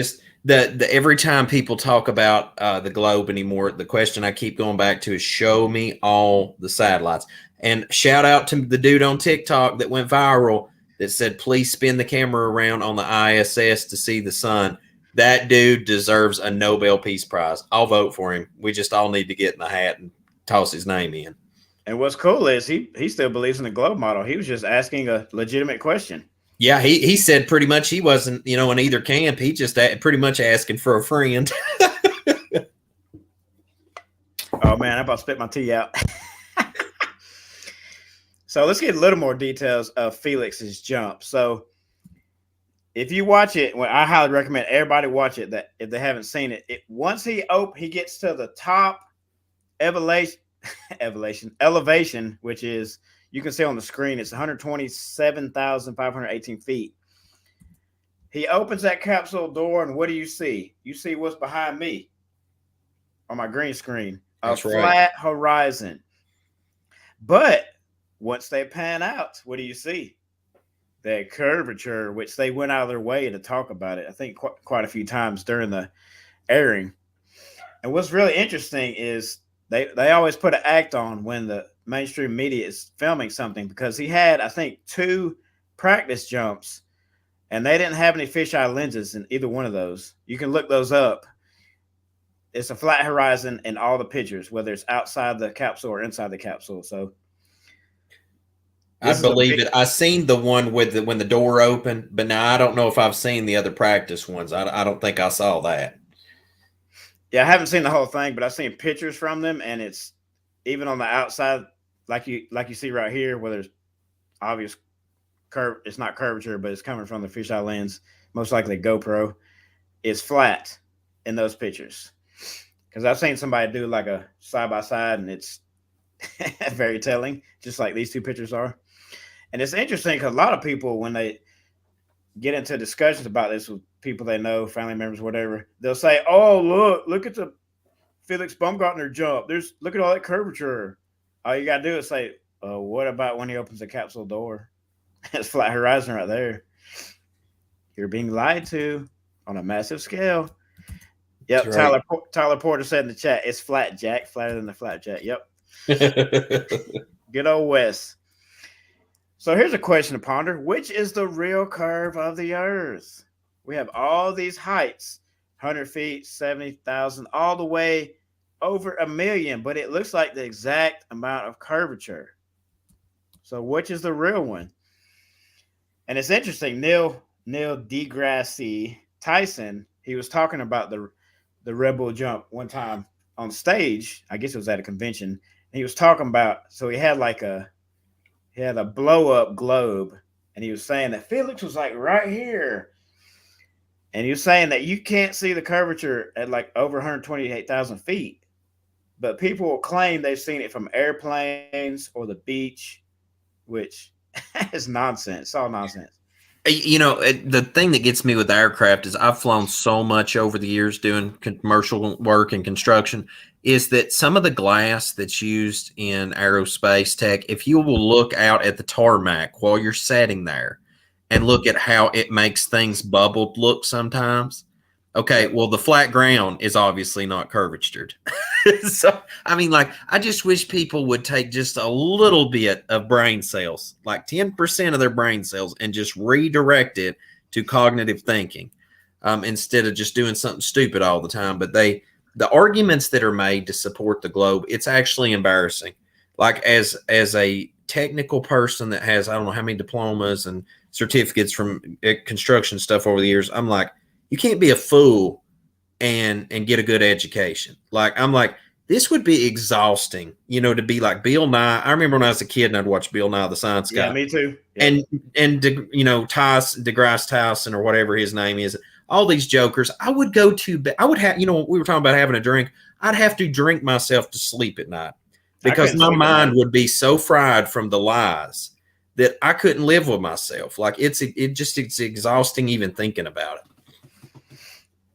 A: the every time people talk about the globe anymore, the question I keep going back to is show me all the satellites. And shout out to the dude on TikTok that went viral that said, please spin the camera around on the ISS to see the sun. That dude deserves a Nobel Peace Prize. I'll vote for him. We just all need to get in the hat and toss his name in.
B: And what's cool is he still believes in the globe model. He was just asking a legitimate question.
A: Yeah, he said pretty much he wasn't, in either camp. He just pretty much asking for a friend.
B: Oh, man, I'm about to spit my tea out. So let's get a little more details of Felix's jump. So if you watch it, well, I highly recommend everybody watch it. That if they haven't seen it, once he gets to the top elevation, which is, you can see on the screen, it's 127,518 feet. He opens that capsule door, and what do you see? You see what's behind me on my green screen, a flat horizon. But once they pan out, what do you see? That curvature, which they went out of their way to talk about it, I think quite a few times during the airing. And what's really interesting is they always put an act on when the mainstream media is filming something, because he had, I think, 2 practice jumps, and they didn't have any fisheye lenses in either one of those. You can look those up. It's a flat horizon in all the pictures, whether it's outside the capsule or inside the capsule. So
A: I believe it. I seen the one with when the door opened, but now I don't know if I've seen the other practice ones. I don't think I saw that.
B: Yeah, I haven't seen the whole thing, but I've seen pictures from them, and it's even on the outside, like you see right here, where there's obvious curve. It's not curvature, but it's coming from the fisheye lens, most likely GoPro. It's flat in those pictures, because I've seen somebody do like a side by side, and it's very telling, just like these 2 pictures are. And it's interesting because a lot of people, when they get into discussions about this with people they know, family members, whatever, they'll say, "Oh, look at the Felix Baumgartner jump. Look at all that curvature." All you gotta do is say, "What about when he opens the capsule door? It's flat horizon right there." You're being lied to on a massive scale. Yep, right. Tyler Porter said in the chat, "It's flat, Jack. Flatter than the flapjack." Yep. Good old Wes. So here's a question to ponder. Which is the real curve of the Earth? We have all these heights, 100 feet, 70,000, all the way over 1,000,000, but it looks like the exact amount of curvature. So which is the real one? And it's interesting. Neil deGrasse Tyson, he was talking about the Red Bull jump one time on stage. I guess it was at a convention. And he was talking about, so he had a blow up globe, and he was saying that Felix was like right here. And he was saying that you can't see the curvature at like over 128,000 feet. But people will claim they've seen it from airplanes or the beach, which is nonsense. It's all nonsense.
A: The thing that gets me with aircraft is I've flown so much over the years doing commercial work and construction, is that some of the glass that's used in aerospace tech, if you will look out at the tarmac while you're sitting there and look at how it makes things bubbled look sometimes. Okay, well, the flat ground is obviously not curvatured. So, I mean, I just wish people would take just a little bit of brain cells, like 10% of their brain cells, and just redirect it to cognitive thinking instead of just doing something stupid all the time. But the arguments that are made to support the globe, it's actually embarrassing. Like as a technical person that has, I don't know how many diplomas and certificates from construction stuff over the years, I'm like, you can't be a fool and get a good education. I'm like, this would be exhausting, to be like Bill Nye. I remember when I was a kid and I'd watch Bill Nye the Science Guy.
B: Yeah, me too.
A: Yeah. And DeGrasse Tyson or whatever his name is, all these jokers, I would have, we were talking about having a drink. I'd have to drink myself to sleep at night because my mind would be so fried from the lies that I couldn't live with myself. Like it's exhausting even thinking about it.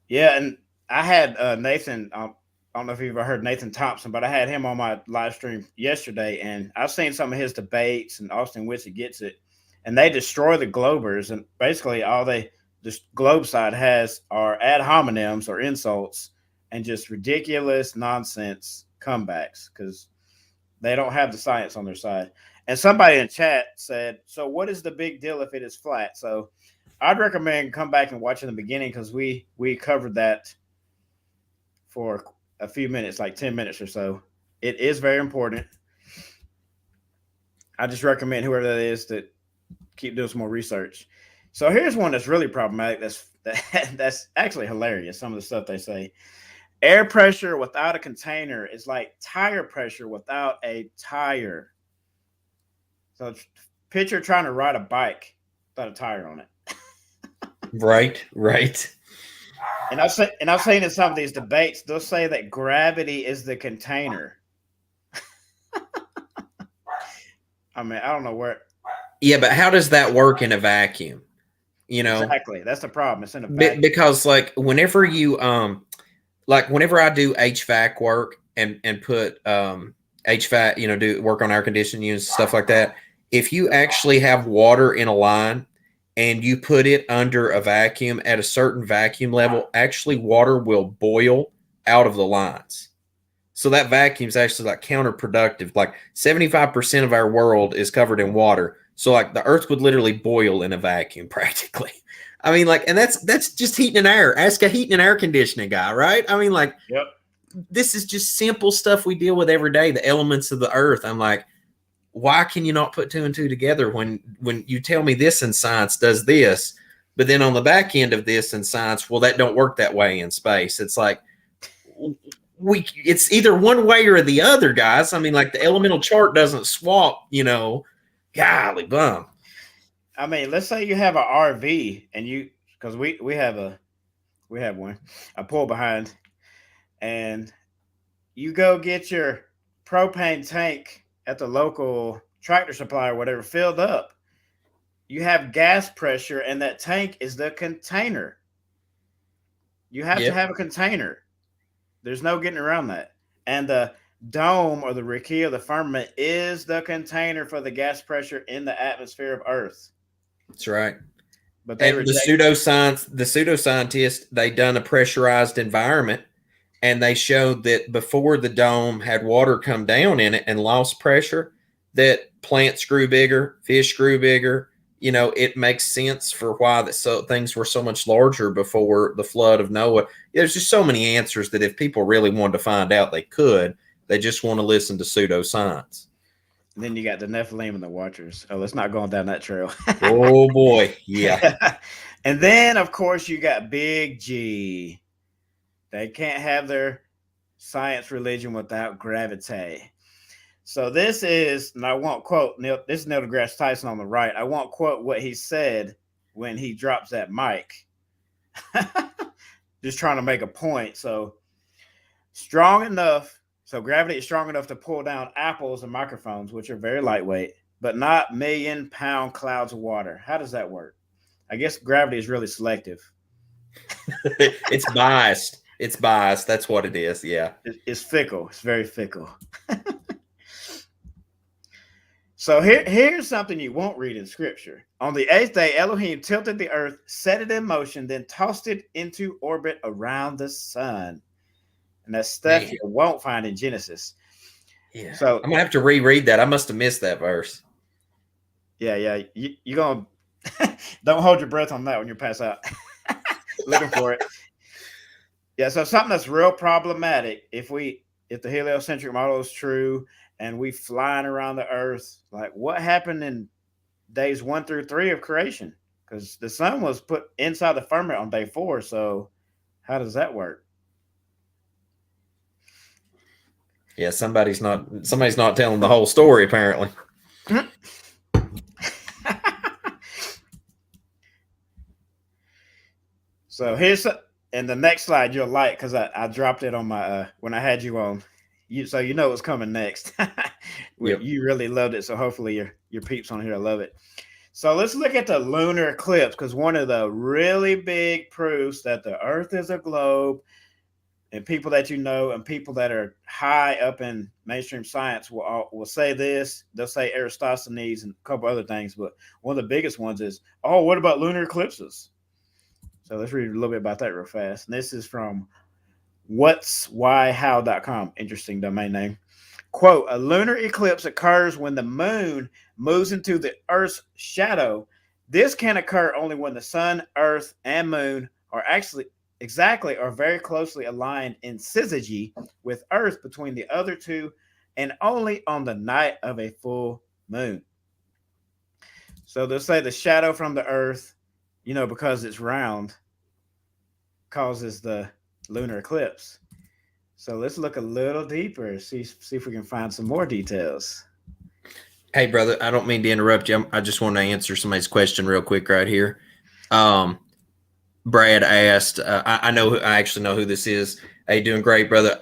B: Yeah, and I had Nathan. I don't know if you've ever heard Nathan Thompson, but I had him on my live stream yesterday, and I've seen some of his debates, and Austin Witsit gets it, and they destroy the globers, and basically all they this globe side has are ad hominems or insults and just ridiculous nonsense comebacks because they don't have the science on their side. And somebody in chat said, so what is the big deal if it is flat? So I'd recommend come back and watch in the beginning because we covered that for a few minutes, like 10 minutes or so. It is very important. I just recommend whoever that is to keep doing some more research. So here's one that's really problematic. That's actually hilarious. Some of the stuff they say. Air pressure without a container is like tire pressure without a tire. So picture trying to ride a bike without a tire on it.
A: Right.
B: And I've seen in some of these debates, they'll say that gravity is the container. I mean, I don't know where.
A: Yeah, but how does that work in a vacuum? You know,
B: exactly. That's the problem. It's in a vacuum.
A: Because like whenever you whenever I do HVAC work and put HVAC, you know, do work on air conditioning units, stuff like that. If you actually have water in a line and you put it under a vacuum at a certain vacuum level, actually water will boil out of the lines. So that vacuum is actually like counterproductive. Like 75% of our world is covered in water. So like the earth would literally boil in a vacuum practically. I mean, like, and that's just heating and air. Ask a heating and air conditioning guy, right? I mean, like,
B: yep.
A: This is just simple stuff we deal with every day, the elements of the earth. I'm like, why can you not put two and two together when you tell me this in science does this, but then on the back end of this in science, well, that don't work that way in space. It's like it's either one way or the other, guys. I mean, like the elemental chart doesn't swap, you know. Golly bum.
B: I mean, let's say you have an RV and you, because we have one, a pull behind, and you go get your propane tank at the local tractor supply or whatever filled up. You have gas pressure, and that tank is the container. You have to have a container. There's no getting around that. And the dome or the rakia of the firmament is the container for the gas pressure in the atmosphere of Earth.
A: That's right.
B: But they
A: the pseudoscientists, they done a pressurized environment, and they showed that before the dome had water come down in it and lost pressure, that plants grew bigger, fish grew bigger. You know, it makes sense for why things were so much larger before the flood of Noah. There's just so many answers that if people really wanted to find out, they could. They just want to listen to pseudoscience.
B: And then you got the Nephilim and the Watchers. Oh, let's not go down that trail.
A: Oh boy, yeah.
B: And then, of course, you got Big G. They can't have their science religion without gravity. So this is, and I won't quote Neil. This is Neil deGrasse Tyson on the right. I won't quote what he said when he drops that mic. Just trying to make a point. So strong enough. So gravity is strong enough to pull down apples and microphones, which are very lightweight, but not million-pound clouds of water. How does that work? I guess gravity is really selective.
A: It's biased. It's biased. That's what it is. Yeah.
B: It's fickle. It's very fickle. So here's something you won't read in scripture. On the 8th day, Elohim tilted the earth, set it in motion, then tossed it into orbit around the sun. And that's stuff you won't find in Genesis.
A: Yeah. So I'm going to have to reread that. I must have missed that verse.
B: Yeah. You're going to don't hold your breath on that when you pass out. Looking for it. Yeah, so something that's real problematic if the heliocentric model is true and we flying around the earth, like what happened in days 1 through 3 of creation? Because the sun was put inside the firmament on day 4. So how does that work?
A: Yeah, somebody's not telling the whole story, apparently.
B: So here's and the next slide you'll like because I dropped it on my when I had you on. So you know what's coming next.
A: Yep.
B: You really loved it, so hopefully your peeps on here love it. So let's look at the lunar eclipse, because one of the really big proofs that the Earth is a globe, and people that you know and people that are high up in mainstream science will say this. They'll say Eratosthenes and a couple other things, but one of the biggest ones is, oh, what about lunar eclipses? So let's read a little bit about that real fast. And this is from what'swhyhow.com. Interesting domain name. Quote, a lunar eclipse occurs when the moon moves into the Earth's shadow. This can occur only when the sun, Earth, and moon are actually exactly or very closely aligned in syzygy with Earth between the other two, and only on the night of a full moon. So they'll say the shadow from the Earth, because it's round, causes the lunar eclipse. So let's look a little deeper, see if we can find some more details.
A: Hey, brother, I don't mean to interrupt you. I just want to answer somebody's question real quick right here. Brad asked, I actually know who this is. Hey, doing great, brother.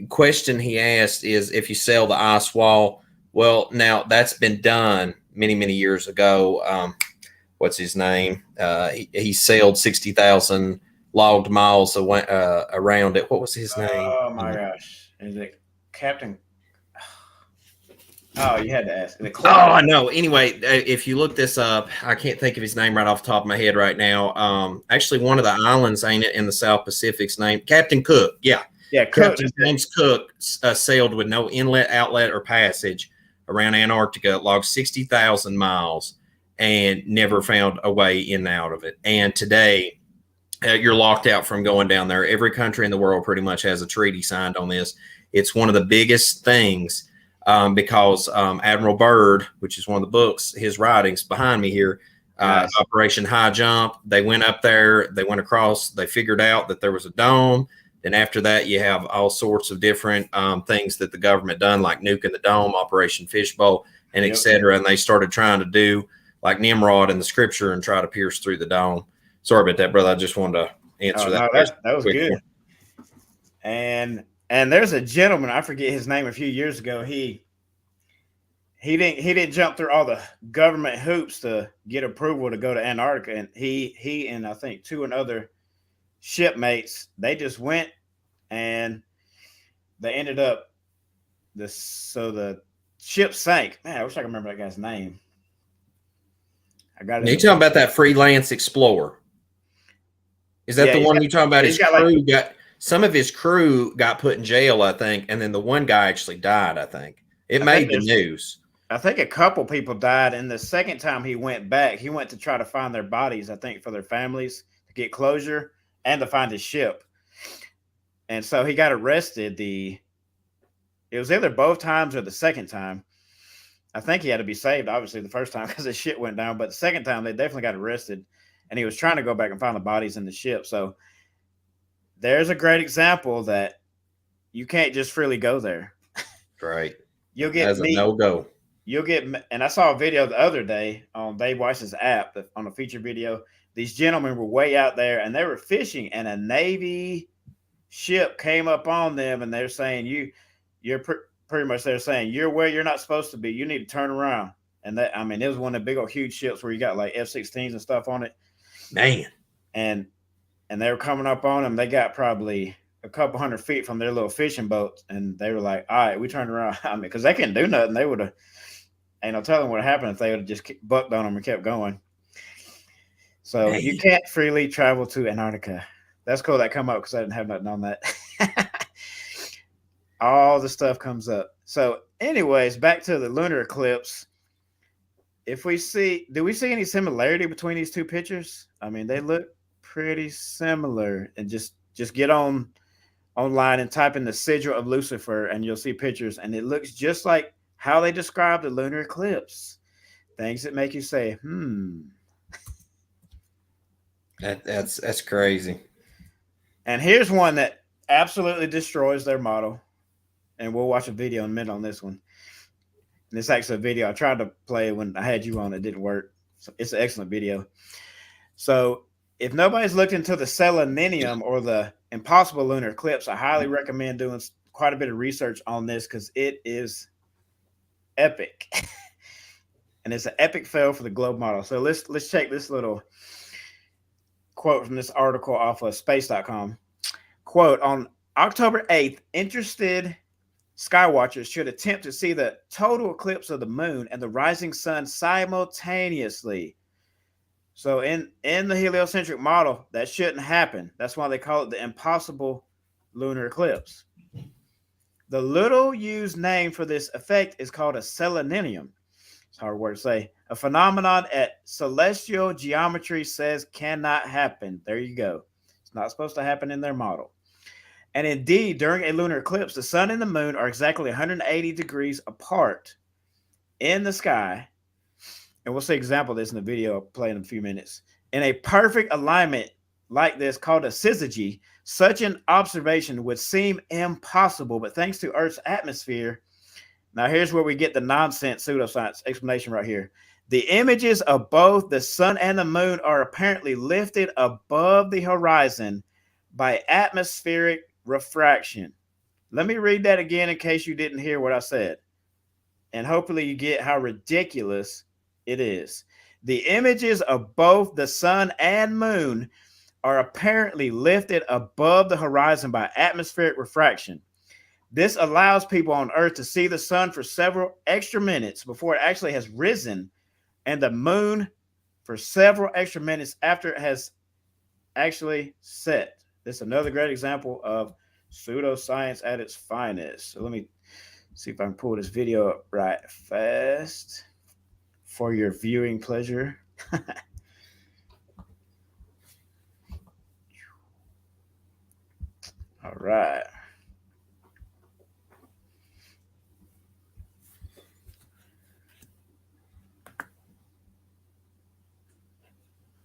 A: Question he asked is if you sail the ice wall. Well, now that's been done many, many years ago. What's his name? He sailed 60,000 logged miles around it. What was his name?
B: Oh my gosh. Is it Captain? Oh, you had to ask.
A: Oh, I know. Anyway, if you look this up, I can't think of his name right off the top of my head right now. Actually, one of the islands, ain't it, in the South Pacific's name? Captain Cook. Yeah.
B: Cook.
A: Captain James Cook sailed with no inlet, outlet, or passage around Antarctica, logged 60,000 miles, and never found a way in and out of it. And today, you're locked out from going down there. Every country in the world pretty much has a treaty signed on this. It's one of the biggest things. Because Admiral Byrd, which is one of the books, his writings behind me here, nice. Operation High Jump, they went up there, they went across, they figured out that there was a dome. Then after that, you have all sorts of different things that the government done, like nuking the dome, Operation Fishbowl, and et cetera. And they started trying to do like Nimrod in the scripture and try to pierce through the dome. Sorry about that, brother. I just wanted to answer that.
B: No, that was good. And there's a gentleman, I forget his name, a few years ago. He didn't jump through all the government hoops to get approval to go to Antarctica. And he and I think two other shipmates, they just went and they ended up the ship sank. Man, I wish I could remember that guy's name. I got it.
A: You talking about that freelance explorer? Is that the one you're talking about? His crew some of his crew got put in jail, I think, and then the one guy actually died, I think. It made the news.
B: I think a couple people died, and the second time he went back, he went to try to find their bodies, I think, for their families, to get closure and to find his ship. And so he got arrested. It was either both times or the second time. I think he had to be saved, obviously, the first time because his ship went down. But the second time, they definitely got arrested, and he was trying to go back and find the bodies in the ship. So there's a great example that you can't just freely go there.
A: Right.
B: You'll get
A: as a no-go.
B: And I saw a video the other day on Dave Weiss's app on a feature video. These gentlemen were way out there and they were fishing, and a Navy ship came up on them, and they're saying you're pretty much they're saying you're where you're not supposed to be. You need to turn around. And that, I mean, it was one of the big old huge ships where you got like F-16s and stuff on it.
A: Man.
B: And they were coming up on them. They got probably a couple 100 feet from their little fishing boats, and they were like, all right, we turned around. I mean, because they couldn't do nothing. They would have, ain't no telling what happened if they would have just bucked on them and kept going. So you can't freely travel to Antarctica. That's cool that come up because I didn't have nothing on that. All the stuff comes up. So anyways, back to the lunar eclipse. Do we see any similarity between these two pictures? I mean, they look pretty similar. And just get online and type in the sigil of Lucifer, and you'll see pictures, and it looks just like how they describe the lunar eclipse. Things that make you say,
A: That's crazy.
B: And here's one that absolutely destroys their model. And we'll watch a video in a minute on this one. And it's actually a video I tried to play when I had you on. It didn't work. So it's an excellent video. So if nobody's looked into the selenium or the impossible lunar eclipse, I highly recommend doing quite a bit of research on this because it is epic. And it's an epic fail for the globe model. So let's check this little quote from this article off of space.com. Quote, on October 8th, interested skywatchers should attempt to see the total eclipse of the moon and the rising sun simultaneously. So in the heliocentric model, that shouldn't happen. That's why they call it the impossible lunar eclipse. The little used name for this effect is called a selenium. It's a hard word to say. A phenomenon at celestial geometry says cannot happen. There you go. It's not supposed to happen in their model. And indeed, during a lunar eclipse, the sun and the moon are exactly 180 degrees apart in the sky. And we'll see an example of this in the video I'll play in a few minutes. In a perfect alignment like this called a syzygy, such an observation would seem impossible, but thanks to Earth's atmosphere, now here's where we get the nonsense pseudoscience explanation right here. The images of both the sun and the moon are apparently lifted above the horizon by atmospheric refraction. Let me read that again in case you didn't hear what I said. And hopefully you get how ridiculous it is. The images of both the sun and moon are apparently lifted above the horizon by atmospheric refraction. This allows people on Earth to see the sun for several extra minutes before it actually has risen, and the moon for several extra minutes after it has actually set. This is another great example of pseudoscience at its finest. So let me see if I can pull this video up right fast for your viewing pleasure. All right.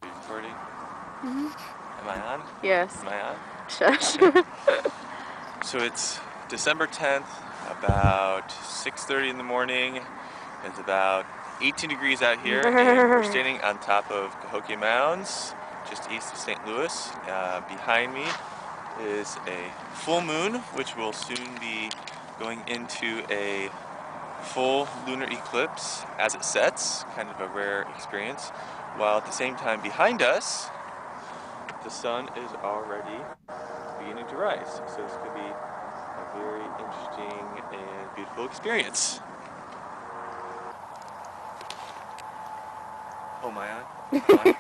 C: Recording?
D: Mm-hmm.
C: Am I on?
D: Yes.
C: Am I on?
D: Shush.
C: Okay. So it's December 10th, about 6:30 in the morning. It's about 18 degrees out here, and we're standing on top of Cahokia Mounds, just east of St. Louis. Behind me is a full moon, which will soon be going into a full lunar eclipse as it sets, kind of a rare experience, while at the same time behind us, the sun is already beginning to rise. So this could be a very interesting and beautiful experience. Oh, my on? Okay.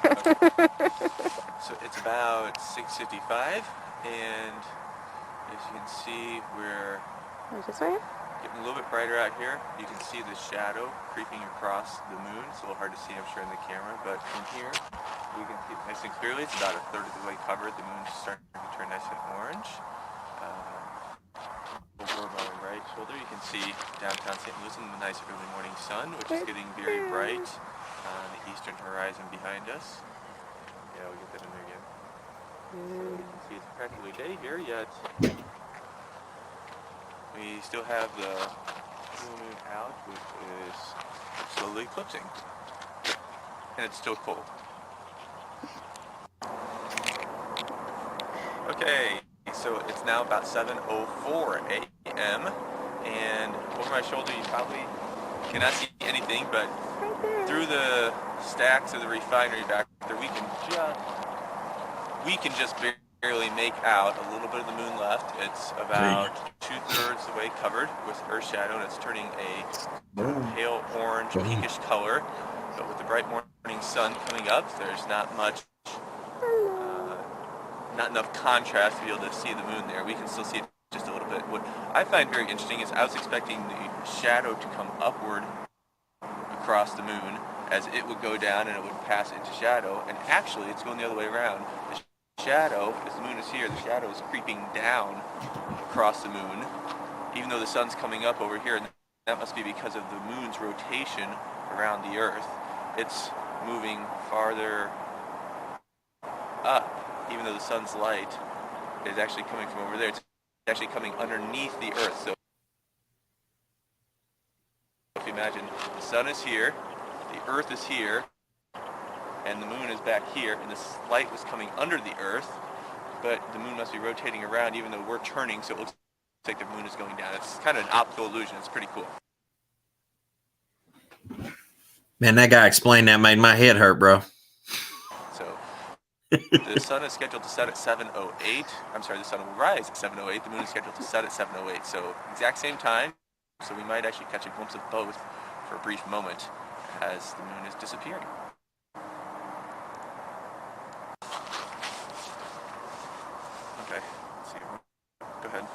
C: So it's about 6:55, and as you can see, we're
D: This way?
C: getting a little bit brighter out here. You can see the shadow creeping across the moon. It's a little hard to see, I'm sure, in the camera, but in here we can see it nice and clearly. It's about a third of the way covered. The moon's starting to turn nice and orange. Over my right shoulder, you can see downtown St. Louis and the nice early morning sun, which is getting very bright on the eastern horizon behind us. Yeah, we'll get that in there again. So you can see it's practically day here, yet we still have the full moon out, which is slowly eclipsing. And it's still cold. Okay, so it's now about 7:04 a.m. and over my shoulder you probably cannot see anything, but through the stacks of the refinery back there we can just barely make out a little bit of the moon left. It's about 2/3 the way covered with Earth shadow, and it's turning a pale orange, pinkish color. But with the bright morning sun coming up, there's not enough contrast to be able to see the moon there. We can still see it just a little bit. What I find very interesting is I was expecting the shadow to come upward across the moon as it would go down and it would pass into shadow, and actually it's going the other way around. The shadow, as the moon is here, the shadow is creeping down across the moon, even though the sun's coming up over here, and that must be because of the moon's rotation around the Earth. It's moving farther up, even though the sun's light is actually coming from over there. It's actually coming underneath the Earth. So if you imagine, the sun is here, the Earth is here, and the moon is back here, and this light was coming under the Earth, but the moon must be rotating around even though we're turning, so it looks like the moon is going down. It's kind of an optical illusion. It's pretty cool.
A: Man, that guy explained that made my head hurt, bro.
C: So the sun is scheduled to set at 7:08. I'm sorry, the sun will rise at 7:08. The moon is scheduled to set at 7:08. So exact same time. So we might actually catch a glimpse of both for a brief moment as the moon is disappearing. Okay. Let's see. Go ahead.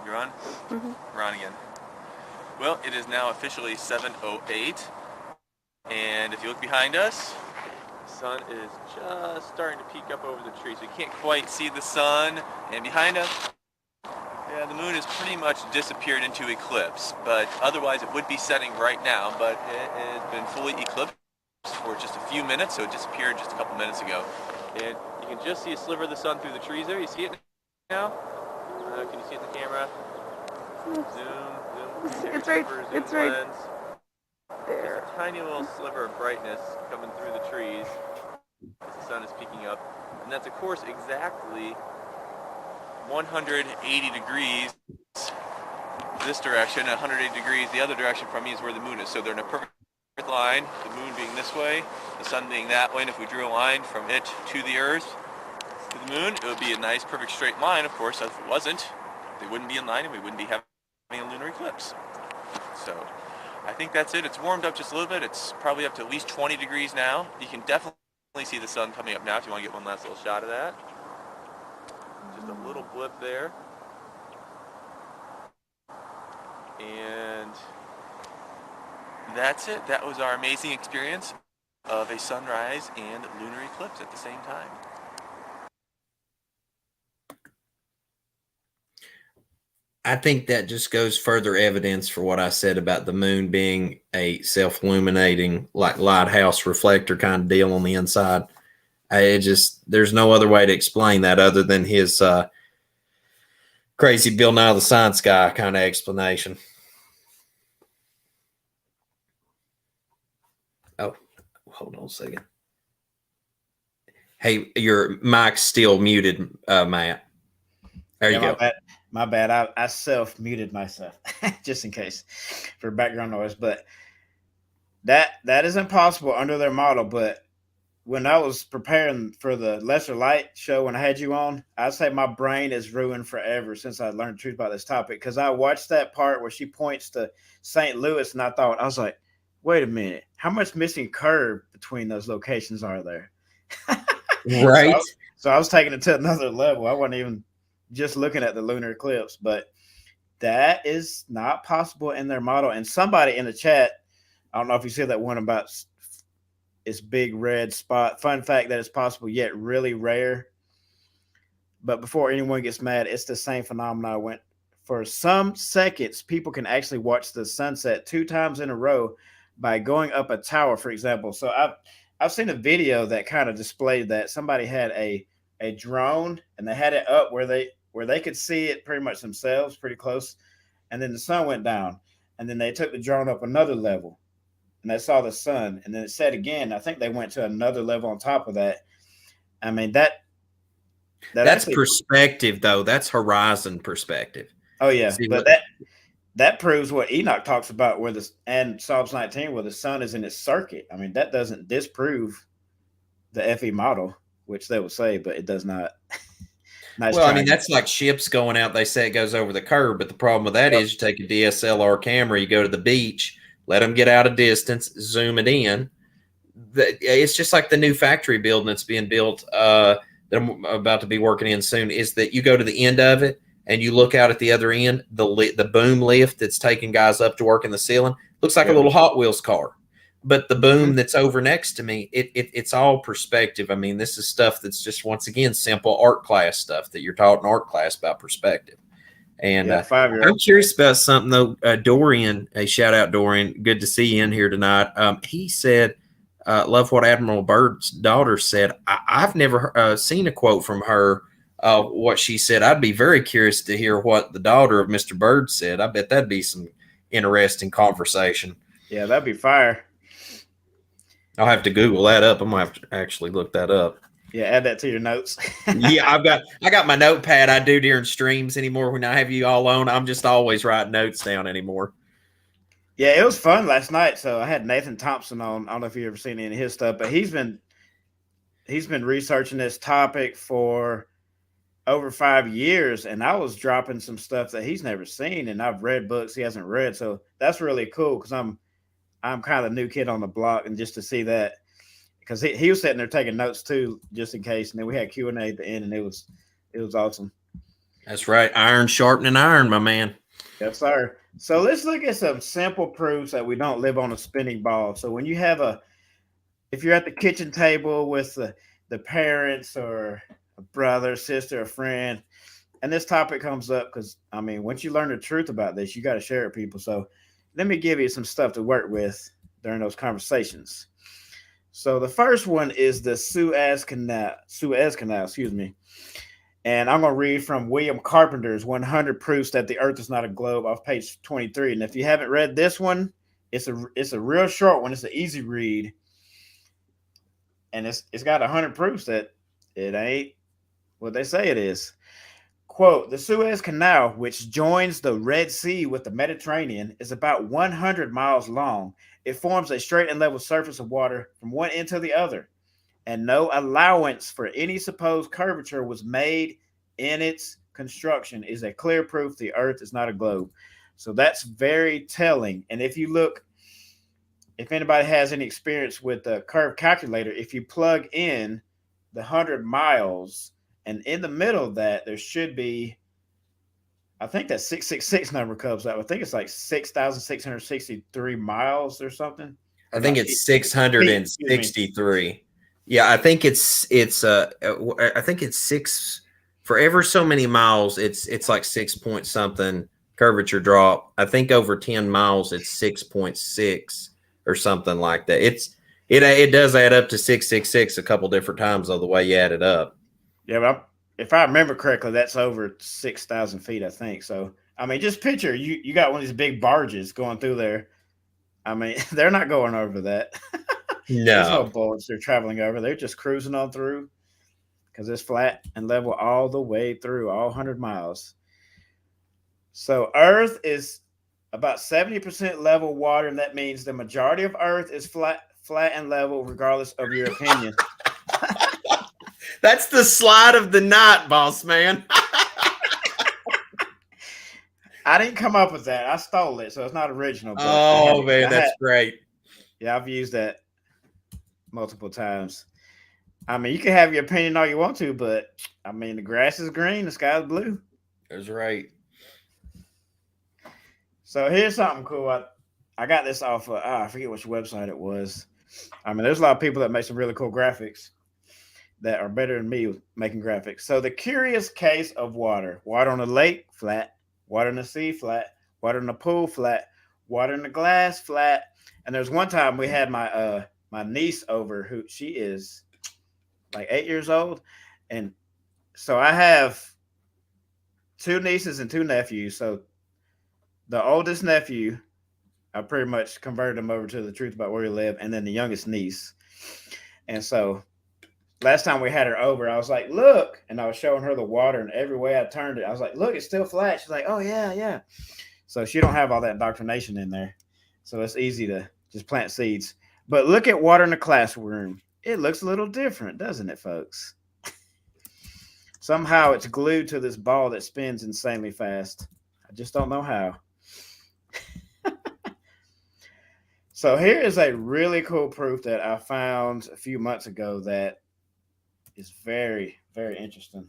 C: You're on? We're on again. Well, it is now officially 7:08. And if you look behind us, the sun is just starting to peek up over the trees. We can't quite see the sun. And behind us, yeah, the moon has pretty much disappeared into eclipse. But otherwise, it would be setting right now. But it has been fully eclipsed for just a few minutes, so it disappeared just a couple minutes ago. And you can just see a sliver of the sun through the trees there. You see it now? Can you see it in the camera? Zoom.
D: It's right. It's right
C: lens.
D: there.
C: There's a tiny little sliver of brightness coming through the trees as the sun is peeking up. And that's, of course, exactly 180 degrees this direction, 180 degrees the other direction from me is where the moon is. So they're in a perfect line, the moon being this way, the sun being that way. And if we drew a line from it to the Earth, to the moon, it would be a nice, perfect straight line. Of course, if it wasn't, they wouldn't be in line and we wouldn't be having a lunar eclipse. So I think that's it. It's warmed up just a little bit. It's probably up to at least 20 degrees now. You can definitely see the sun coming up now if you want to get one last little shot of that. Just a little blip there. And that's it. That was our amazing experience of a sunrise and lunar eclipse at the same time.
A: I think that just goes further evidence for what I said about the moon being a self-illuminating, like lighthouse reflector kind of deal on the inside. There's no other way to explain that other than his crazy Bill Nye the Science Guy kind of explanation. Oh, hold on a second. Hey, your mic's still muted, Matt. There you go.
B: My bad. I self-muted myself just in case for background noise. But that is impossible under their model. But when I was preparing for the Lesser Light show, when I had you on, I'd say my brain is ruined forever since I learned the truth about this topic. Because I watched that part where she points to St. Louis, and I was like, wait a minute, how much missing curve between those locations are there?
A: Right.
B: So I was taking it to another level. I wasn't even just looking at the lunar eclipse, but that is not possible in their model. And somebody in the chat, I don't know if you see that one about its big red spot. Fun fact that it's possible, yet really rare. But before anyone gets mad, it's the same phenomenon. I went for some seconds. People can actually watch the sunset 2 times in a row by going up a tower, for example. So I've seen a video that kind of displayed that. Somebody had a drone and they had it up where they could see it pretty much themselves, pretty close. And then the sun went down, and then they took the drone up another level and they saw the sun, and then it set again. I think they went to another level on top of that. I mean, that's
A: actually perspective, though. That's horizon perspective.
B: Oh yeah. See, but that proves what Enoch talks about, and Psalms 19, where the sun is in its circuit. I mean, that doesn't disprove the FE model, which they will say, but it does not.
A: Well, I mean, that's like ships going out. They say it goes over the curb, but the problem with that is you take a DSLR camera, you go to the beach, let them get out a distance, zoom it in. It's just like the new factory building that's being built that I'm about to be working in soon, is that you go to the end of it and you look out at the other end, the boom lift that's taking guys up to work in the ceiling looks like a little Hot Wheels car. But the boom that's over next to me, it's all perspective. I mean, this is stuff that's just, once again, simple art class stuff that you're taught in art class about perspective. And I'm curious about something, though. Dorian, a shout out, Dorian. Good to see you in here tonight. He said, love what Admiral Byrd's daughter said. I've never seen a quote from her, what she said. I'd be very curious to hear what the daughter of Mr. Byrd said. I bet that'd be some interesting conversation.
B: Yeah, that'd be fire.
A: I'll have to Google that up. I'm gonna have to actually look that up.
B: Yeah, add that to your notes.
A: Yeah, I got my notepad I do during streams anymore. When I have you all on, I'm just always writing notes down anymore.
B: Yeah, it was fun last night. So I had Nathan Thompson on. I don't know if you've ever seen any of his stuff, but he's been researching this topic for over 5 years, and I was dropping some stuff that he's never seen, and I've read books he hasn't read. So that's really cool because I'm kind of the new kid on the block, and just to see that, because he was sitting there taking notes too, just in case. And then we had Q&A at the end, and it was It was awesome.
A: That's right. Iron sharpening iron, my man.
B: Yes, sir. So let's look at some simple proofs that we don't live on a spinning ball. So when you have if you're at the kitchen table with the parents or a brother, sister, a friend, and this topic comes up, because I mean, once you learn the truth about this, you got to share it with people. So let me give you some stuff to work with during those conversations. So the first one is the Suez Canal, excuse me. And I'm going to read from William Carpenter's 100 Proofs That the Earth is Not a Globe off page 23. And if you haven't read this one, it's a real short one. It's an easy read. And it's got 100 proofs that it ain't what they say it is. Quote, the Suez Canal, which joins the Red Sea with the Mediterranean, is about 100 miles long. It forms a straight and level surface of water from one end to the other, and no allowance for any supposed curvature was made in its construction, is a clear proof the Earth is not a globe. So that's very telling. And if you look, if anybody has any experience with the curve calculator, if you plug in the 100 miles, and in the middle of that, there should be, I think that 666 number comes up. I think it's like 6,663 miles or something.
A: I think it's 663. Yeah, I think it's six for ever so many miles. It's like 6 point something curvature drop. I think over 10 miles, it's 6.6 or something like that. It does add up to 666 a couple different times, though, the way you add it up.
B: Yeah, but if I remember correctly, that's over 6,000 feet, I think. So, I mean, just picture you got one of these big barges going through there. I mean, they're not going over that.
A: No.
B: There's no boats they're traveling over. They're just cruising on through because it's flat and level all the way through, all 100 miles. So, Earth is about 70% level water, and that means the majority of Earth is flat and level, regardless of your opinion.
A: That's the slide of the night, boss man.
B: I didn't come up with that. I stole it, so it's not original. But
A: oh, man, that's great.
B: Yeah, I've used that multiple times. I mean, you can have your opinion all you want to, but I mean, the grass is green, the sky is blue.
A: That's right.
B: So here's something cool. I got this off of, I forget which website it was. I mean, there's a lot of people that make some really cool graphics that are better than me with making graphics. So the curious case of water. Water on a lake, flat. Water in the sea, flat. Water in the pool, flat. Water in the glass, flat. And there's one time we had my niece over, who she is like 8 years old. And so I have 2 nieces and 2 nephews. So the oldest nephew, I pretty much converted him over to the truth about where he lived. And then the youngest niece. And so last time we had her over, I was like, look, and I was showing her the water, and every way I turned it, I was like, look, it's still flat. She's like, oh, yeah. So she don't have all that indoctrination in there. So it's easy to just plant seeds. But look at water in the classroom. It looks a little different, doesn't it, folks? Somehow it's glued to this ball that spins insanely fast. I just don't know how. So here is a really cool proof that I found a few months ago that is very, very interesting.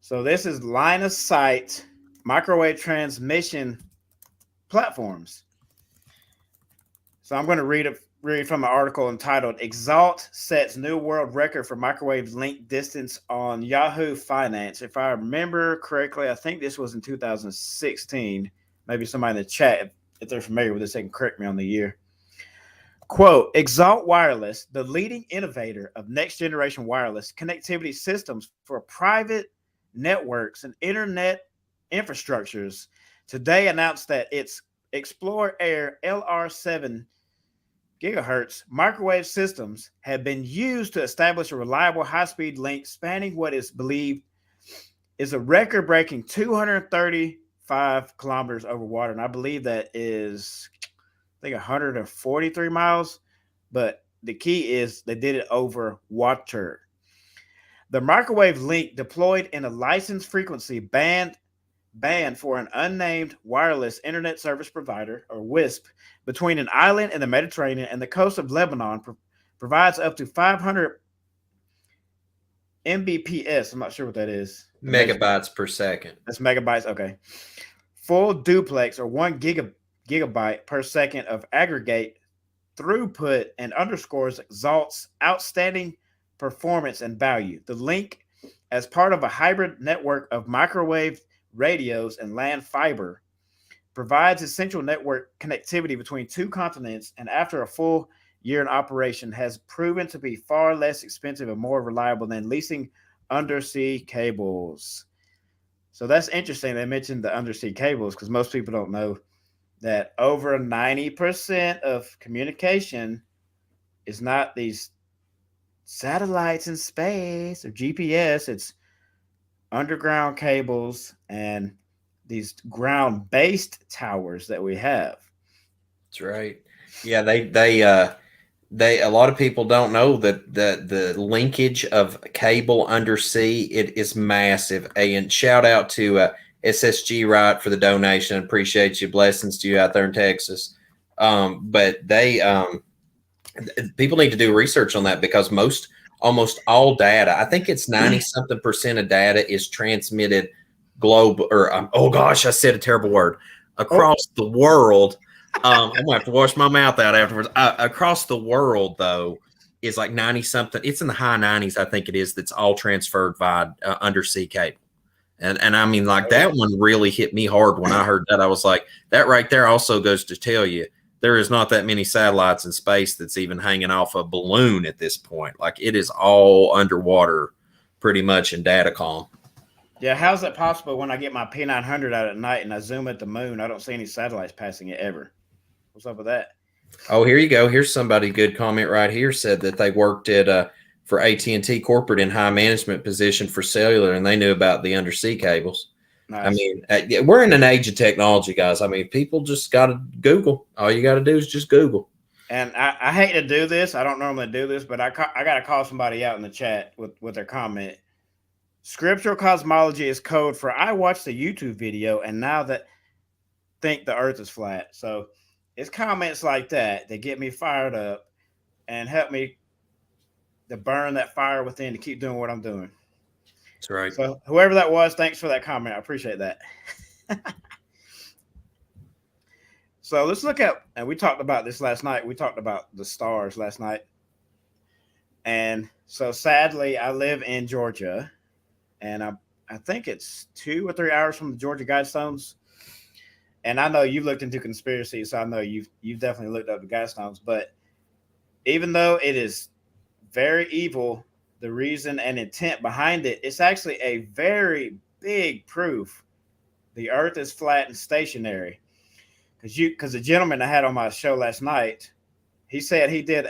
B: So this is line of sight microwave transmission platforms. So I'm going to read from an article entitled "Exalt Sets New World Record for Microwave Link Distance" on Yahoo Finance. If I remember correctly, I think this was in 2016. Maybe somebody in the chat, if they're familiar with this, they can correct me on the year. Quote, Exalt Wireless, the leading innovator of next-generation wireless connectivity systems for private networks and internet infrastructures, today announced that its Explore Air LR7 gigahertz microwave systems have been used to establish a reliable high-speed link spanning what is believed is a record-breaking 235 kilometers over water. And I believe that is, I think, 143 miles. But the key is they did it over water. The microwave link deployed in a licensed frequency band for an unnamed wireless internet service provider, or WISP, between an island in the Mediterranean and the coast of Lebanon provides up to 500 Mbps. I'm not sure what that is.
A: Megabytes per second.
B: That's megabytes. Okay. Full duplex or 1 gigabyte per second of aggregate throughput and underscores Xalt's outstanding performance and value. The link, as part of a hybrid network of microwave radios and land fiber, provides essential network connectivity between two continents, and after a full year in operation has proven to be far less expensive and more reliable than leasing undersea cables. So that's interesting. They mentioned the undersea cables because most people don't know that over 90% of communication is not these satellites in space or GPS. It's underground cables and these ground-based towers that we have.
A: That's right. Yeah, they a lot of people don't know that the linkage of cable undersea, it is massive. And shout out to SSG Right for the donation. Appreciate you. Blessings to you out there in Texas. But people need to do research on that because almost all data, I think it's 90-something% of data is transmitted oh gosh, I said a terrible word, across the world. I'm gonna have to wash my mouth out afterwards. Across the world, though, is like 90-something. It's in the high 90s, I think it is. That's all transferred via undersea cable, and I mean, like that one really hit me hard when I heard that. I was like, that right there also goes to tell you there is not that many satellites in space that's even hanging off a balloon at this point. Like it is all underwater, pretty much in datacom.
B: Yeah, how's that possible when I get my P900 out at night and I zoom at the moon? I don't see any satellites passing it ever. What's up with that?
A: Oh, here you go. Here's somebody good comment right here. Said that they worked at for AT&T corporate in high management position for cellular, and they knew about the undersea cables. Nice. I mean, we're in an age of technology, guys. I mean, people just got to Google. All you got to do is just Google.
B: And I hate to do this. I don't normally do this, but I got to call somebody out in the chat with their comment. Scriptural cosmology is code for I watched the YouTube video and now that think the earth is flat. So it's comments like that get me fired up and help me to burn that fire within to keep doing what I'm doing.
A: That's right.
B: So whoever that was, thanks for that comment. I appreciate that. So let's look at, and we talked about this last night. We talked about the stars last night. And so sadly, I live in Georgia. And I think it's 2 or 3 hours from the Georgia Guidestones. And I know you've looked into conspiracy, so I know you've definitely looked up the Guidestones. But even though it is very evil, the reason and intent behind it, it's actually a very big proof the Earth is flat and stationary. Because the gentleman I had on my show last night, he said he did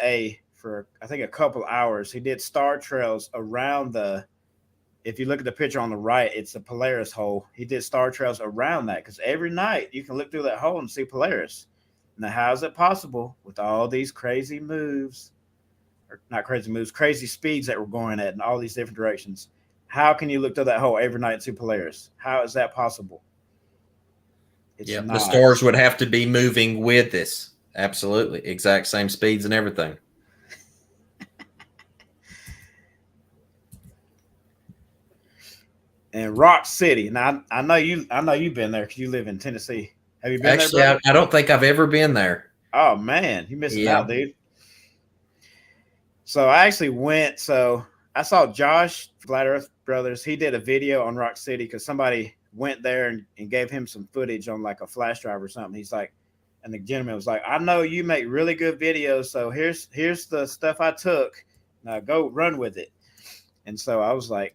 B: for I think a couple hours, he did star trails around if you look at the picture on the right, it's a Polaris hole. He did star trails around that because every night you can look through that hole and see Polaris. Now, how is it possible with all these crazy moves, or not crazy moves, crazy speeds that we're going at in all these different directions? How can you look through that hole every night and see Polaris? How is that possible?
A: Yeah, the stars would have to be moving with us. Absolutely. Exact same speeds and everything.
B: And Rock City. Now I know you've been there because you live in Tennessee. Have you been
A: Actually,
B: there?
A: I don't think I've ever been there.
B: Oh man, you missing out, dude. So I actually went. So I saw Josh, Flat Earth Brothers. He did a video on Rock City because somebody went there and gave him some footage on like a flash drive or something. He's like, and the gentleman was like, I know you make really good videos. So here's the stuff I took. Now go run with it. And so I was like,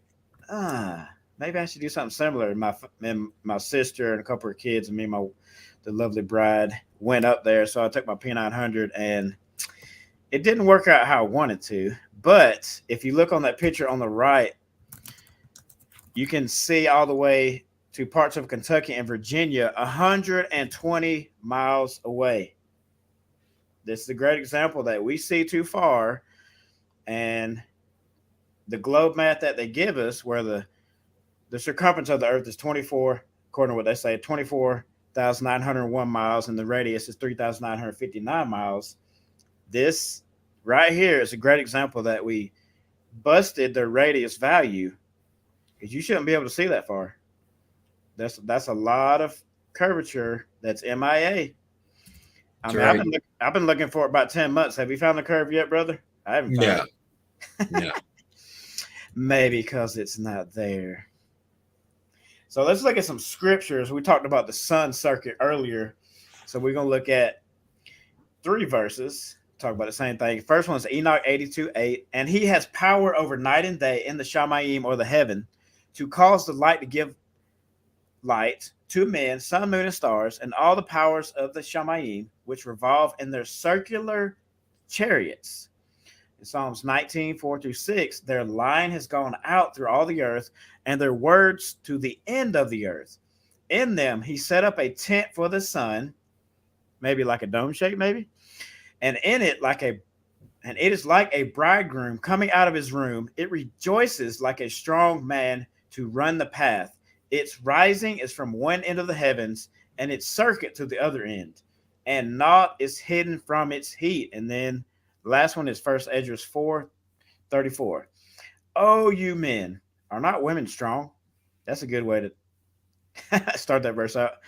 B: maybe I should do something similar. My sister and a couple of kids and me and the lovely bride went up there. So I took my P900 and it didn't work out how I wanted to. But if you look on that picture on the right, you can see all the way to parts of Kentucky and Virginia, 120 miles away. This is a great example that we see too far. And the globe map that they give us, where the circumference of the Earth is 24, according to what they say, 24,901 miles, and the radius is 3,959 miles. This right here is a great example that we busted their radius value because you shouldn't be able to see that far. That's a lot of curvature that's MIA. I mean,
A: right.
B: I've been looking for it about 10 months. Have you found the curve yet, brother? I haven't found
A: Yeah.
B: it.
A: Yeah.
B: Maybe because it's not there. So let's look at some scriptures. We talked about the sun circuit earlier. So we're going to look at 3 verses. Talk about the same thing. First one is Enoch 82:8. And he has power over night and day in the Shamayim, or the heaven, to cause the light to give light to men, sun, moon, and stars, and all the powers of the Shamayim, which revolve in their circular chariots. In Psalms 19:4-6, their line has gone out through all the earth, and their words to the end of the earth. In them, he set up a tent for the sun, maybe like a dome shape, maybe, and in it, and it is like a bridegroom coming out of his room. It rejoices like a strong man to run the path. Its rising is from one end of the heavens, and its circuit to the other end, and naught is hidden from its heat. And then the last one is 1 Esdras 4:34. Oh, you men, are not women strong? That's a good way to start that verse out.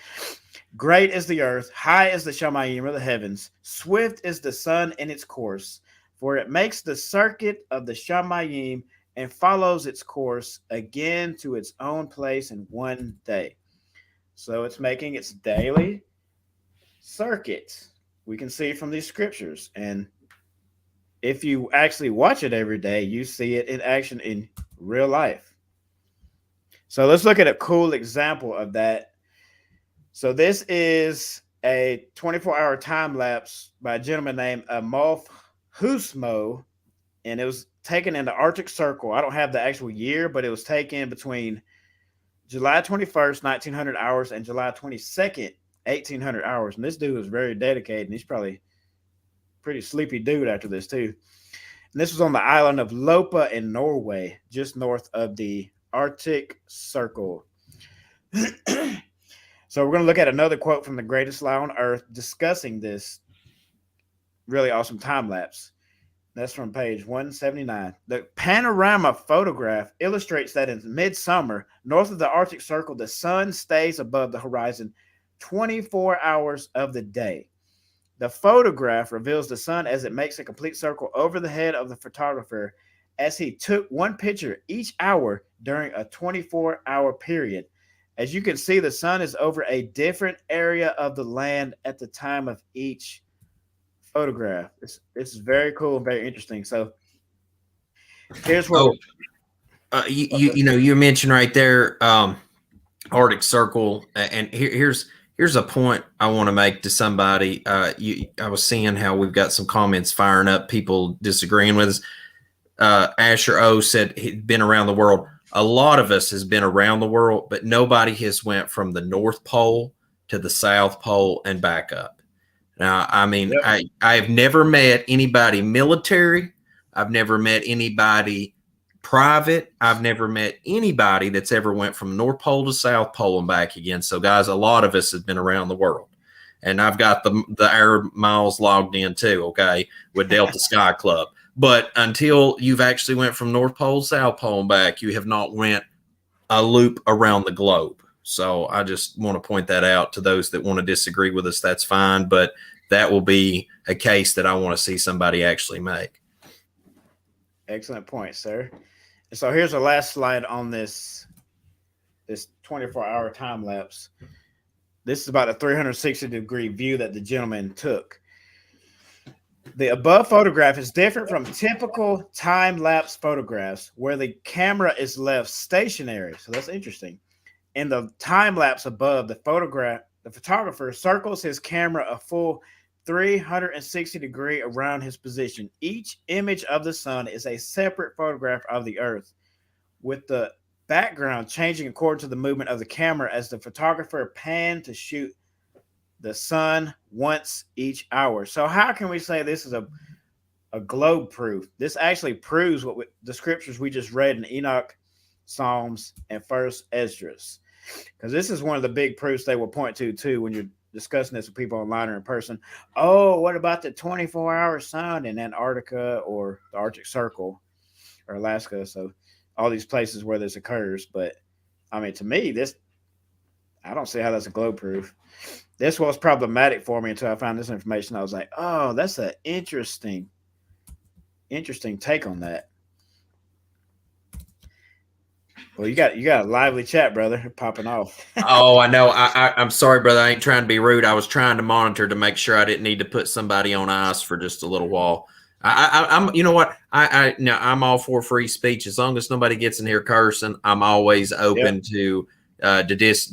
B: Great is the earth, high is the Shamayim, or the heavens, swift is the sun in its course, for it makes the circuit of the Shamayim and follows its course again to its own place in one day. So it's making its daily circuit. We can see from these scriptures. And if you actually watch it every day, you see it in action in real life. So let's look at a cool example of that. So this is a 24-hour time lapse by a gentleman named Amolf Husmo, and it was taken in the Arctic Circle. I don't have the actual year, but it was taken between July 21st, 1900 hours, and July 22nd, 1800 hours. And this dude was very dedicated, and he's probably a pretty sleepy dude after this too. And this was on the island of Lopa in Norway, just north of the Arctic Circle. So we're going to look at another quote from The Greatest Lie on Earth discussing this really awesome time lapse. That's from page 179. The panorama photograph illustrates that in midsummer, north of the Arctic Circle, the sun stays above the horizon 24 hours of the day. The photograph reveals the sun as it makes a complete circle over the head of the photographer as he took one picture each hour during a 24-hour period. As you can see, the sun is over a different area of the land at the time of each photograph. This is very cool and very interesting. So here's what
A: you mentioned right there, Arctic Circle, and here's a point I want to make to somebody. I was seeing how we've got some comments firing up, people disagreeing with us. Asher O said he'd been around the world. A lot of us has been around the world, but nobody has went from the North Pole to the South Pole and back up. Now, I mean, yep. I've never met anybody military. I've never met anybody private. I've never met anybody that's ever went from North Pole to South Pole and back again. So, guys, a lot of us have been around the world. And I've got the air miles logged in too, okay, with Delta Sky Club. But until you've actually went from North Pole, South Pole and back, you have not went a loop around the globe. So I just want to point that out to those that want to disagree with us. That's fine. But that will be a case that I want to see somebody actually make.
B: Excellent point, sir. So here's the last slide on this 24-hour time lapse. This is about a 360-degree view that the gentleman took. The above photograph is different from typical time-lapse photographs where the camera is left stationary. So that's interesting. In the time-lapse above, the photographer circles his camera a full 360-degree around his position. Each image of the sun is a separate photograph of the earth, with the background changing according to the movement of the camera as the photographer panned to shoot the sun once each hour. So how can we say this is a globe proof? This actually proves the scriptures we just read in Enoch, Psalms, and 1 Esdras. Because this is one of the big proofs they will point to too when you're discussing this with people online or in person. Oh, what about the 24-hour sun in Antarctica or the Arctic Circle? or Alaska. So all these places where this occurs. But I mean, to me, I don't see how that's a globe proof. This was problematic for me until I found this information. I was like, oh, that's an interesting take on that. Well, you got a lively chat, brother. You're popping off.
A: Oh, I know. I'm sorry, brother. I ain't trying to be rude. I was trying to monitor to make sure I didn't need to put somebody on ice for just a little while. I'm, you know what? I'm all for free speech as long as nobody gets in here cursing. I'm always open to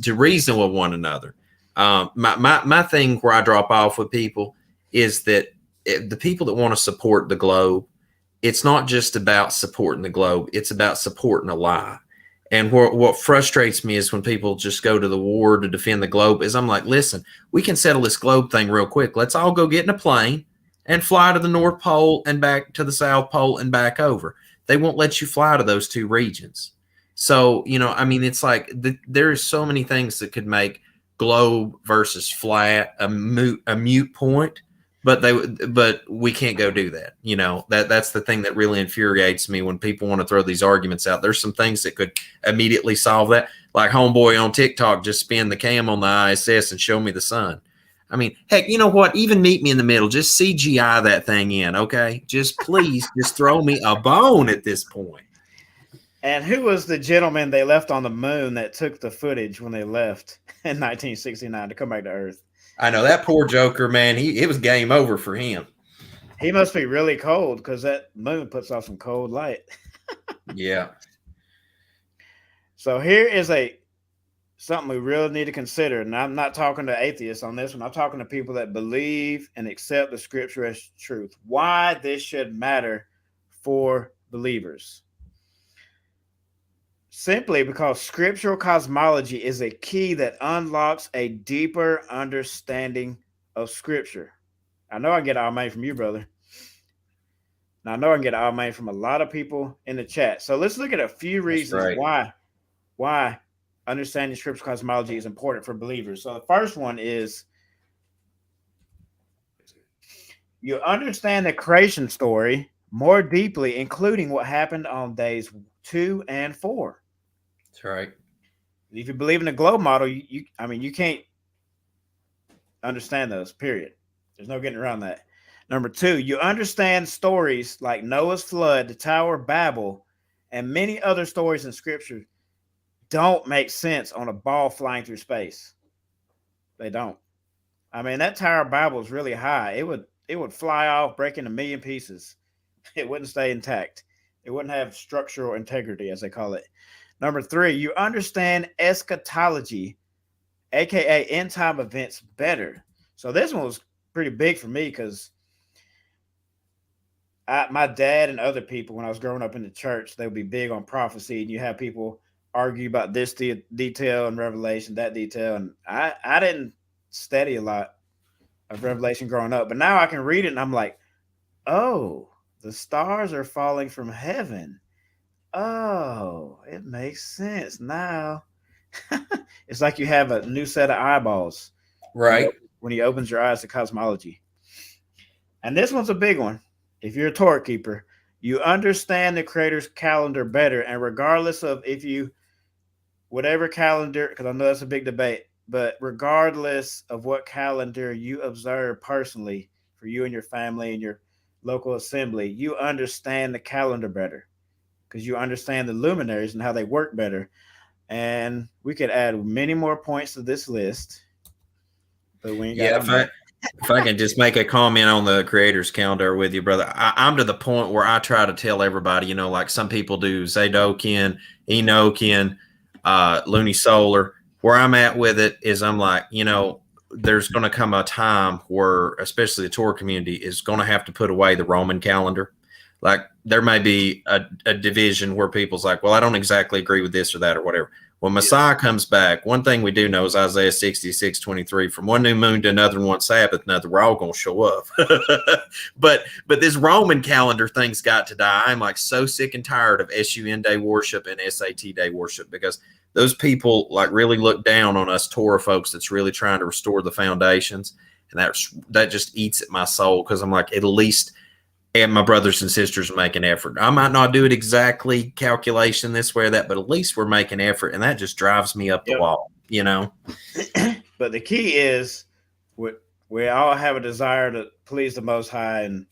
A: reason with one another. My thing where I drop off with people is that the people that want to support the globe, it's not just about supporting the globe. It's about supporting a lie. And what frustrates me is when people just go to the war to defend the globe is I'm like, listen, we can settle this globe thing real quick. Let's all go get in a plane and fly to the North Pole and back to the South Pole and back over. They won't let you fly to those two regions. So, I mean, it's like there is so many things that could make globe versus flat a mute point. But we can't go do that. That's the thing that really infuriates me when people want to throw these arguments out. There's some things that could immediately solve that. Like homeboy on TikTok, just spin the cam on the ISS and show me the sun. I mean, heck, you know what? Even meet me in the middle. Just CGI that thing in, okay? Just please, just throw me a bone at this point.
B: And who was the gentleman they left on the moon that took the footage when they left in 1969 to come back to Earth?
A: I know that poor joker, man. It was game over for him.
B: He must be really cold because that moon puts off some cold light.
A: Yeah.
B: So here is something we really need to consider. And I'm not talking to atheists on this one. I'm talking to people that believe and accept the scripture as truth. Why this should matter for believers. Simply because scriptural cosmology is a key that unlocks a deeper understanding of scripture. I know I can get all money from you, brother. And I know I can get all money from a lot of people in the chat. So let's look at a few reasons why understanding scriptural cosmology is important for believers. So the first one is you understand the creation story more deeply, including what happened on days 2 and 4.
A: That's right.
B: If you believe in the globe model, you can't understand those, period. There's no getting around that. Number 2, you understand stories like Noah's flood, the Tower of Babel, and many other stories in scripture don't make sense on a ball flying through space. They don't. I mean, that Tower of Babel is really high. It would fly off, break into a million pieces. It wouldn't stay intact. It wouldn't have structural integrity, as they call it. Number 3, you understand eschatology, aka end time events, better. So this one was pretty big for me because my dad and other people, when I was growing up in the church, they would be big on prophecy, and you have people argue about this detail in Revelation, that detail, and I didn't study a lot of Revelation growing up, but now I can read it, and I'm like, oh, the stars are falling from heaven. Oh, it makes sense now. It's like you have a new set of eyeballs,
A: right?
B: When he opens your eyes to cosmology. And this one's a big one. If you're a Torah keeper, you understand the Creator's calendar better. And regardless of whatever calendar, because I know that's a big debate, but regardless of what calendar you observe personally for you and your family and your local assembly, you understand the calendar better because you understand the luminaries and how they work better. And we could add many more points to this list. But we ain't got
A: if I can just make a comment on the Creator's calendar with you, brother, I'm to the point where I try to tell everybody, like some people do Zadokian, Enochian, lunisolar. Where I'm at with it is I'm like, there's going to come a time where, especially the Torah community, is going to have to put away the Roman calendar. Like there may be a division where people's like, well, I don't exactly agree with this or that or whatever. When Messiah comes back, one thing we do know is Isaiah 66:23, from one new moon to another, one Sabbath, another, we're all going to show up. but this Roman calendar thing's got to die. I'm like so sick and tired of SUN day worship and SAT day worship because those people like really look down on us Torah folks that's really trying to restore the foundations. And that just eats at my soul because I'm like, at least And my brothers and sisters make an effort. I might not do it exactly, calculation this way or that, but at least we're making effort, and that just drives me up the wall, you know.
B: But the key is we all have a desire to please the Most High, and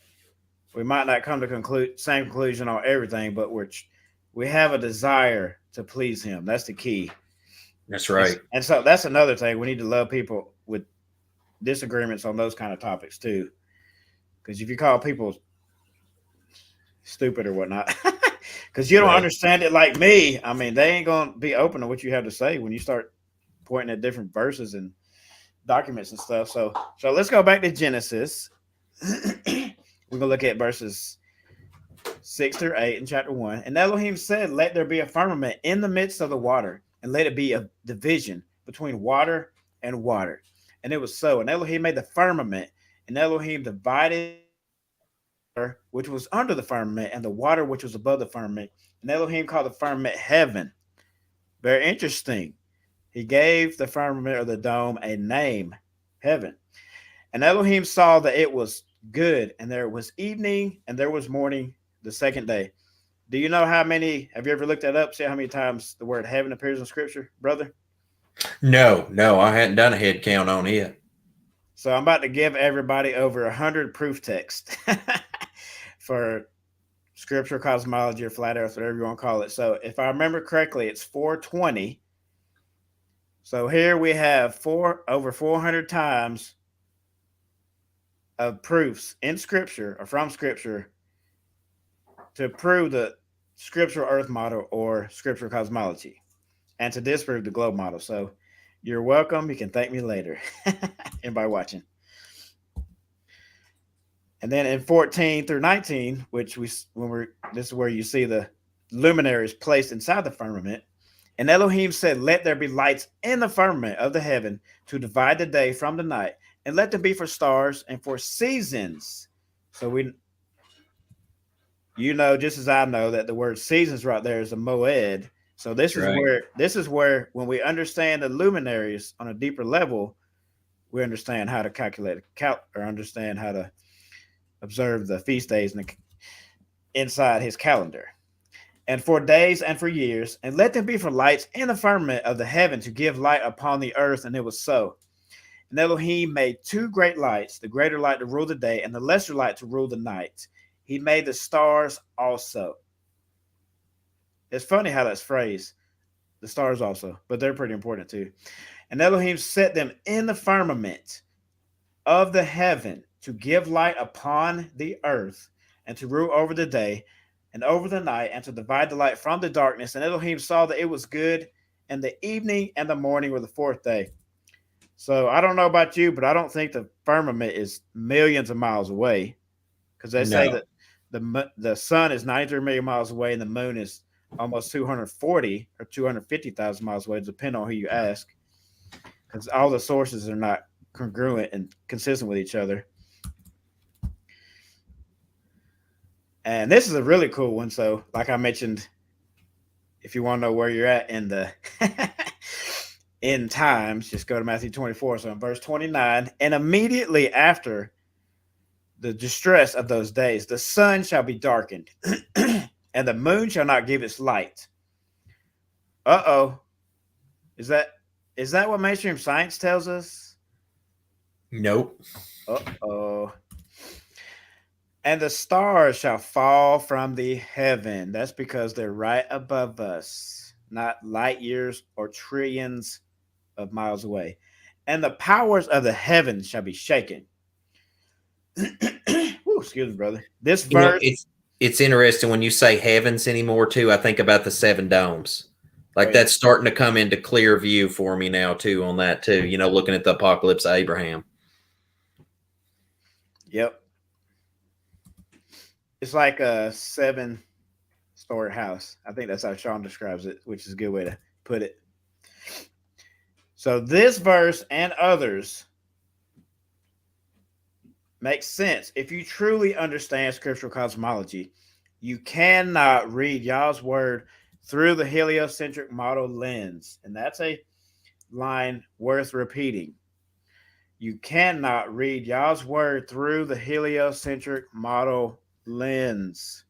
B: we might not come to same conclusion on everything, but we have a desire to please Him. That's the key.
A: That's right.
B: And so that's another thing. We need to love people with disagreements on those kind of topics too. Because if you call people stupid or whatnot, because you don't understand it like me, I mean, they ain't going to be open to what you have to say when you start pointing at different verses and documents and stuff. So let's go back to Genesis. We're going to look at verses 6 through 8 in chapter 1. And Elohim said, let there be a firmament in the midst of the water, and let it be a division between water and water. And it was so. And Elohim made the firmament, and Elohim divided which was under the firmament and the water which was above the firmament. And Elohim called the firmament heaven. Very interesting. He gave the firmament or the dome a name, heaven. And Elohim saw that it was good, and there was evening and there was morning the second day. Do you know how many? Have you ever looked that up? See how many times the word heaven appears in Scripture, brother?
A: No, I hadn't done a head count on it.
B: So I'm about to give everybody over 100 proof texts for Scriptural Cosmology or Flat Earth, whatever you want to call it. So if I remember correctly, it's 420. So here we have over 400 times of proofs in Scripture or from Scripture to prove the Scriptural Earth model or Scriptural Cosmology, and to disprove the globe model. So you're welcome. You can thank me later. Anybody watching? And then in 14 through 19, which this is where you see the luminaries placed inside the firmament. And Elohim said, let there be lights in the firmament of the heaven to divide the day from the night, and let them be for stars and for seasons. So just as I know that the word seasons right there is a moed. So this is where when we understand the luminaries on a deeper level, we understand how to calculate or understand how to observe the feast days inside his calendar. And for days and for years, and let them be for lights in the firmament of the heaven to give light upon the earth. And it was so. And Elohim made two great lights, the greater light to rule the day and the lesser light to rule the night. He made the stars also. It's funny how that's phrased, the stars also, but they're pretty important too. And Elohim set them in the firmament of the heaven to give light upon the earth and to rule over the day and over the night and to divide the light from the darkness. And Elohim saw that it was good, and the evening and the morning were the fourth day. So I don't know about you, but I don't think the firmament is millions of miles away, because they say that the sun is 93 million miles away and the moon is almost 240 or 250,000 miles away, depending on who you ask, because all the sources are not congruent and consistent with each other. And this is a really cool one. So like I mentioned, if you want to know where you're at in the end times, just go to Matthew 24. So in verse 29, and immediately after the distress of those days, the sun shall be darkened and the moon shall not give its light. Is that what mainstream science tells us?
A: Nope.
B: And the stars shall fall from the heaven. That's because they're right above us, not light years or trillions of miles away. And the powers of the heavens shall be shaken. Ooh, excuse me, brother. This verse.
A: It's interesting when you say heavens anymore too. I think about the seven domes. Like that's starting to come into clear view for me now too on that too. Looking at the apocalypse of Abraham.
B: Yep. It's like a 7-story house. I think that's how Sean describes it, which is a good way to put it. So this verse and others make sense. If you truly understand scriptural cosmology, you cannot read Yah's word through the heliocentric model lens. And that's a line worth repeating. You cannot read Yah's word through the heliocentric model lens.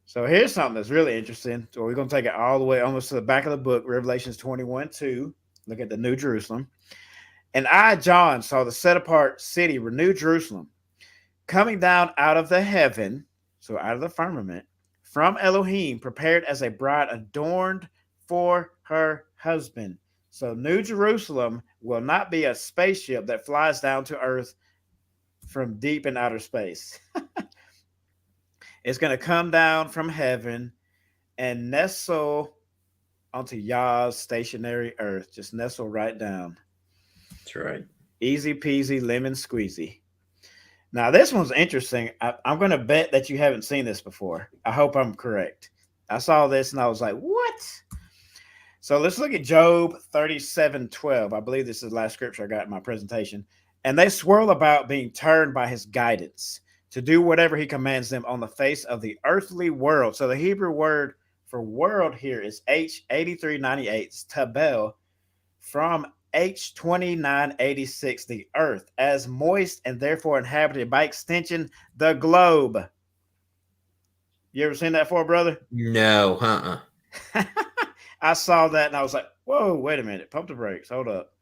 B: So here's something that's really interesting. So we're going to take it all the way almost to the back of the book, Revelations 21:2. Look at the New Jerusalem. And I, John, saw the set-apart city, New Jerusalem, coming down out of the heaven, so out of the firmament, from Elohim, prepared as a bride adorned for her husband. So New Jerusalem will not be a spaceship that flies down to earth from deep in outer space. It's going to come down from heaven and nestle onto Yah's stationary earth. Just nestle right down.
A: That's right.
B: Easy peasy, lemon squeezy. Now, this one's interesting. I'm going to bet that you haven't seen this before. I hope I'm correct. I saw this and I was like, what? So let's look at Job 37:12. I believe this is the last scripture I got in my presentation. And they swirl about being turned by his guidance to do whatever he commands them on the face of the earthly world. So the Hebrew word for world here is H8398. It's tabel from H2986, the earth, as moist and therefore inhabited, by extension, the globe. You ever seen that before, brother?
A: No,
B: I saw that and I was like, whoa, wait a minute. Pump the brakes. Hold up.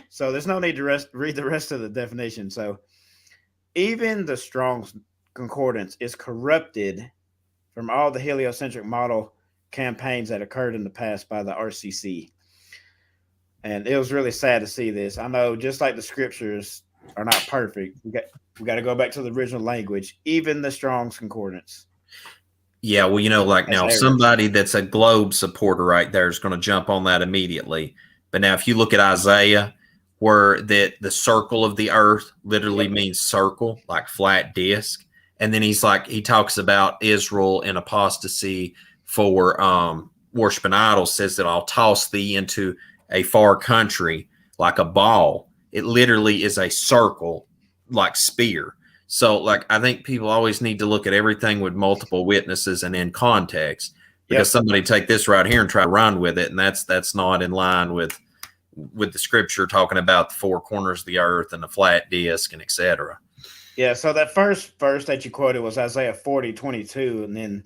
B: So there's no need to read the rest of the definition. So even the Strong's Concordance is corrupted from all the heliocentric model campaigns that occurred in the past by the RCC. And it was really sad to see this. I know, just like the scriptures are not perfect, we got to go back to the original language, even the Strong's Concordance.
A: Yeah, well, like
B: That's
A: now,
B: average.
A: somebody that's a globe supporter right there is going to jump on that immediately. But now, if you look at Isaiah, where the circle of the earth literally means circle, like flat disc, and then he talks about Israel in apostasy for worshiping idols, says that I'll toss thee into a far country like a ball. It literally is a circle, like spear. So, I think people always need to look at everything with multiple witnesses and in context, because somebody take this right here and try to run with it, and that's not in line with the scripture talking about the four corners of the earth and the flat disc and etc.
B: Yeah, so that first verse that you quoted was Isaiah 40:22, and then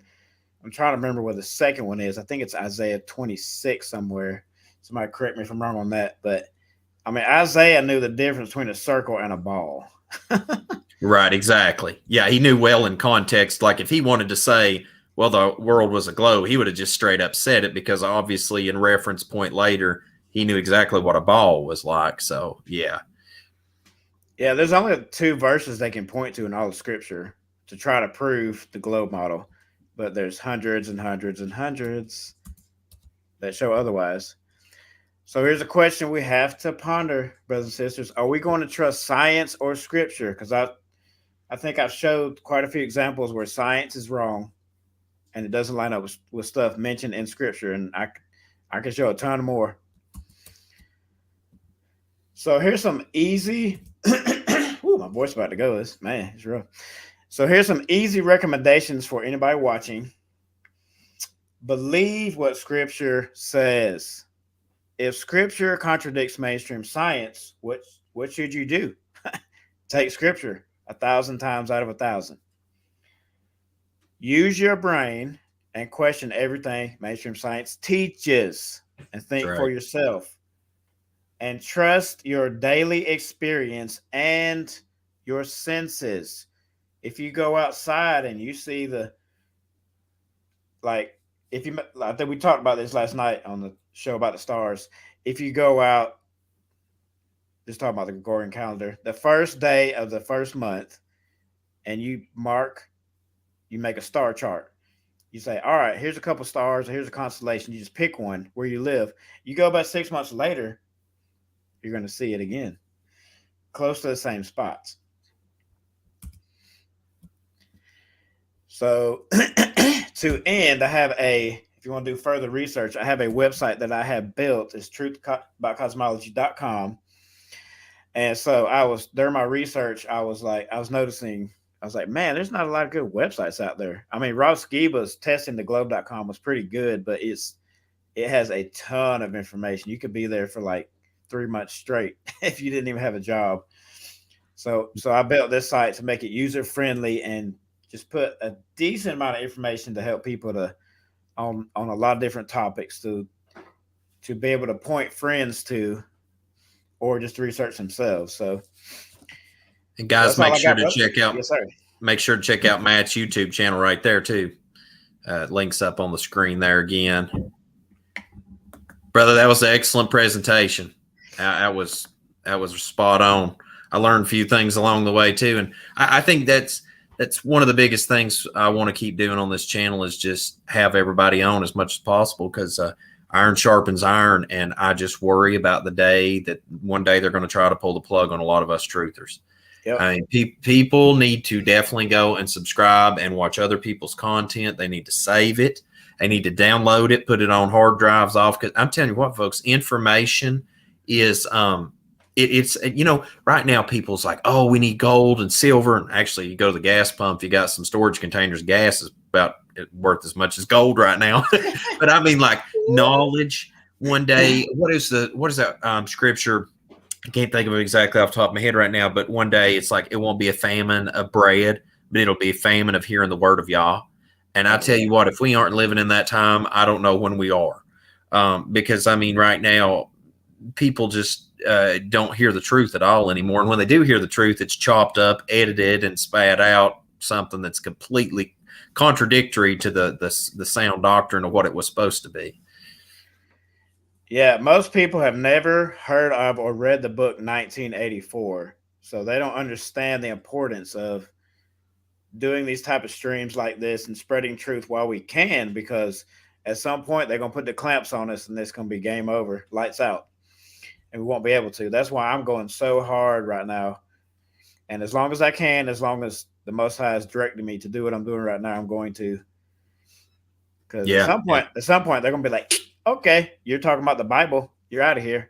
B: I'm trying to remember where the second one is. I think it's Isaiah 26 somewhere. Somebody correct me if I'm wrong on that, but I mean, Isaiah knew the difference between a circle and a ball.
A: Right, exactly. Yeah, he knew well in context. Like if he wanted to say, well, the world was a globe, he would have just straight up said it, because obviously in reference point later, he knew exactly what a ball was like. So, yeah.
B: Yeah, there's only 2 verses they can point to in all of scripture to try to prove the globe model, but there's hundreds and hundreds and hundreds that show otherwise. So here's a question we have to ponder, brothers and sisters. Are we going to trust science or scripture? Because I think I've showed quite a few examples where science is wrong and it doesn't line up with stuff mentioned in scripture. And I can show a ton more. So here's some easy, ooh, my voice about to go. It's rough. So here's some easy recommendations for anybody watching. Believe what scripture says. If scripture contradicts mainstream science, what should you do? Take scripture 1,000 times out of 1,000. Use your brain and question everything mainstream science teaches, and think for yourself. And trust your daily experience and your senses. If you go outside and you see I think we talked about this last night on the show about the stars. If you go out, just talking about the Gregorian calendar, the first day of the first month, and you make a star chart. You say, all right, here's a couple stars, here's a constellation. You just pick one where you live. You go about 6 months later, you're going to see it again, close to the same spots. So to end, if you want to do further research, I have a website that I have built. It's truthboutcosmology.com. And so during my research, I was noticing, man, there's not a lot of good websites out there. I mean, Rob Skiba's testingtheglobe.com was pretty good, but it has a ton of information. You could be there for like 3 months straight if you didn't even have a job. So I built this site to make it user friendly and just put a decent amount of information to help people to on a lot of different topics to be able to point friends to, or just to research themselves. So,
A: and guys, make sure to check out.
B: Yes, sir.
A: Make sure to check out Matt's YouTube channel right there too. Links up on the screen there again. Brother, that was an excellent presentation. That was spot on. I learned a few things along the way too, and I think that's one of the biggest things I want to keep doing on this channel is just have everybody on as much as possible, because iron sharpens iron, and I just worry about the day that one day they're going to try to pull the plug on a lot of us truthers. Yep. I mean, people need to definitely go and subscribe and watch other people's content. They need to save it. They need to download it, put it on hard drives off. Because I'm telling you what, folks, information is it's right now people's like, oh, we need gold and silver. And actually, you go to the gas pump, you got some storage containers. Gas is about worth as much as gold right now. But I mean, like, knowledge. One day, what is that scripture? I can't think of it exactly off the top of my head right now, but one day it's like, it won't be a famine of bread, but it'll be a famine of hearing the word of Yah. And I tell you what, if we aren't living in that time, I don't know when we are. Because I mean, right now, people just don't hear the truth at all anymore. And when they do hear the truth, it's chopped up, edited, and spat out something that's completely contradictory to the sound doctrine of what it was supposed to be.
B: Yeah, most people have never heard of or read the book 1984, so they don't understand the importance of doing these type of streams like this and spreading truth while we can, because at some point they're going to put the clamps on us and it's going to be game over, lights out, and we won't be able to. That's why I'm going so hard right now, and as long as I can, as long as the Most High is directing me to do what I'm doing right now, I'm going to. Because at some point they're going to be like, okay, you're talking about the Bible, you're out of here.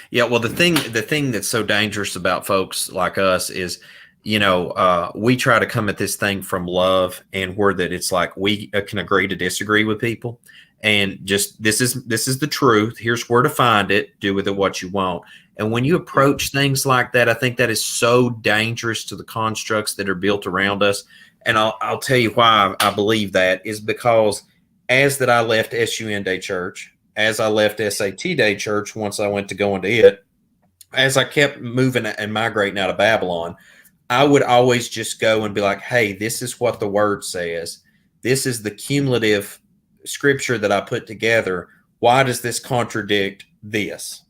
A: Yeah, well, the thing that's so dangerous about folks like us is, we try to come at this thing from love, and where that it's like we can agree to disagree with people, and just this is the truth. Here's where to find it. Do with it what you want. And when you approach things like that, I think that is so dangerous to the constructs that are built around us. And I'll tell you why I believe that is because as that I left SUN Day Church, as I left SAT Day Church, once I went to go into it, as I kept moving and migrating out of Babylon, I would always just go and be like, hey, this is what the word says. This is the cumulative scripture that I put together. Why does this contradict this?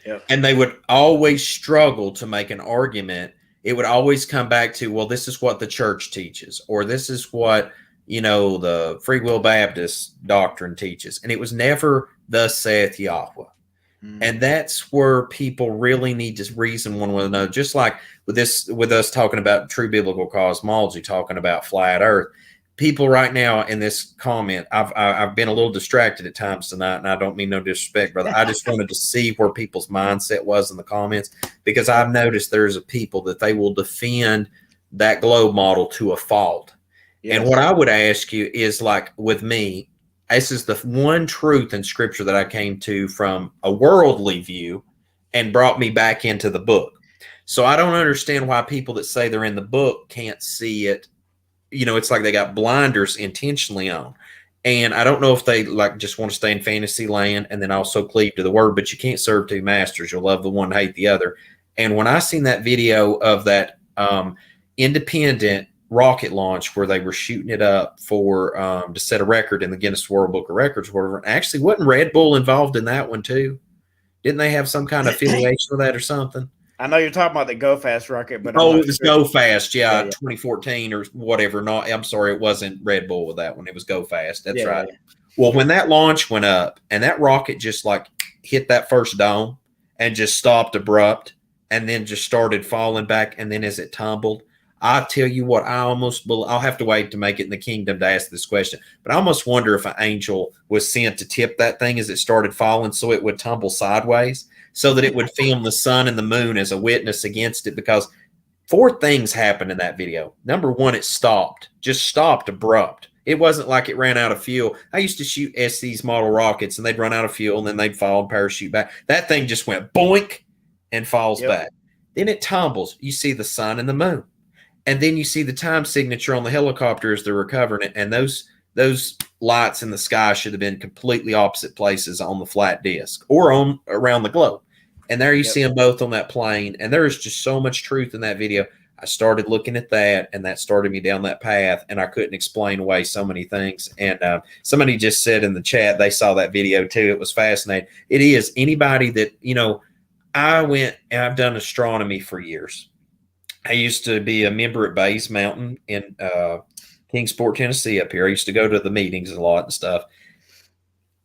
A: Yep. And they would always struggle to make an argument. It would always come back to, well, this is what the church teaches, or this is what the Free Will Baptist doctrine teaches. And it was never thus saith Yahweh. And that's where people really need to reason one with another. Just like with us talking about true biblical cosmology, talking about flat earth, people right now in this comment, I've been a little distracted at times tonight, and I don't mean no disrespect, brother. I just wanted to see where people's mindset was in the comments, because I've noticed there's a people that they will defend that globe model to a fault. Yes. And what I would ask you is, like with me, this is the one truth in scripture that I came to from a worldly view and brought me back into the book. So I don't understand why people that say they're in the book can't see it. It's like they got blinders intentionally on. And I don't know if they just want to stay in fantasy land and then also cleave to the word, but you can't serve two masters. You'll love the one, hate the other. And when I seen that video of that independent rocket launch where they were shooting it up for to set a record in the Guinness World Book of Records or whatever. Actually, wasn't Red Bull involved in that one too? Didn't they have some kind of affiliation with that or something?
B: I know you're talking about the Go Fast rocket, but
A: it was Go Fast, yeah, 2014 or whatever. I'm sorry, it wasn't Red Bull with that one. It was Go Fast. That's right. Yeah. Well, when that launch went up and that rocket just hit that first dome and just stopped abrupt and then just started falling back, and then as it tumbled, I tell you what, I'll have to wait to make it in the kingdom to ask this question, but I almost wonder if an angel was sent to tip that thing as it started falling so it would tumble sideways, so that it would film the sun and the moon as a witness against it, because 4 things happened in that video. Number 1, it just stopped abrupt. It wasn't like it ran out of fuel. I used to shoot SC's model rockets, and they'd run out of fuel, and then they'd fall and parachute back. That thing just went boink and falls back. Then it tumbles. You see the sun and the moon. And then you see the time signature on the helicopter as they're recovering it. And those lights in the sky should have been completely opposite places on the flat disk or on around the globe. And there you see them both on that plane. And there is just so much truth in that video. I started looking at that, and that started me down that path, and I couldn't explain away so many things. And somebody just said in the chat they saw that video too. It was fascinating. It is. Anybody that, I went and I've done astronomy for years. I used to be a member at Bays Mountain in Kingsport, Tennessee up here. I used to go to the meetings a lot and stuff.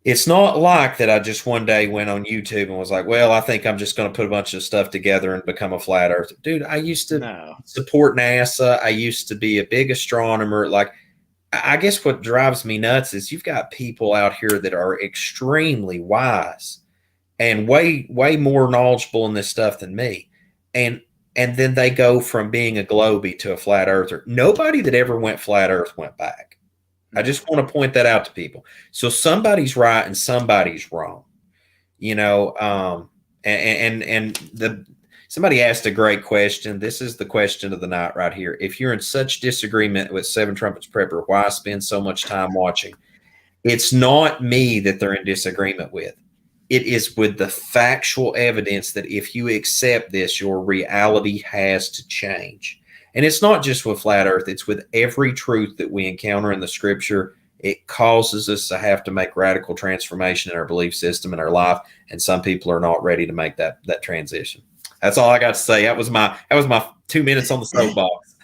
A: It's not like that I just one day went on YouTube and was like, well, I think I'm just going to put a bunch of stuff together and become a flat earther. Dude, I used to support NASA. I used to be a big astronomer. Like, I guess what drives me nuts is you've got people out here that are extremely wise and way, way more knowledgeable in this stuff than me. And then they go from being a globie to a flat earther. Nobody that ever went flat earth went back. I just want to point that out to people. So somebody's right and somebody's wrong, somebody asked a great question. This is the question of the night right here. If you're in such disagreement with Seven Trumpets Prepper, why spend so much time watching? It's not me that they're in disagreement with. It is with the factual evidence that if you accept this, your reality has to change. And it's not just with flat earth. It's with every truth that we encounter in the scripture. It causes us to have to make radical transformation in our belief system and our life. And some people are not ready to make that transition. That's all I got to say. That was my 2 minutes on the soapbox.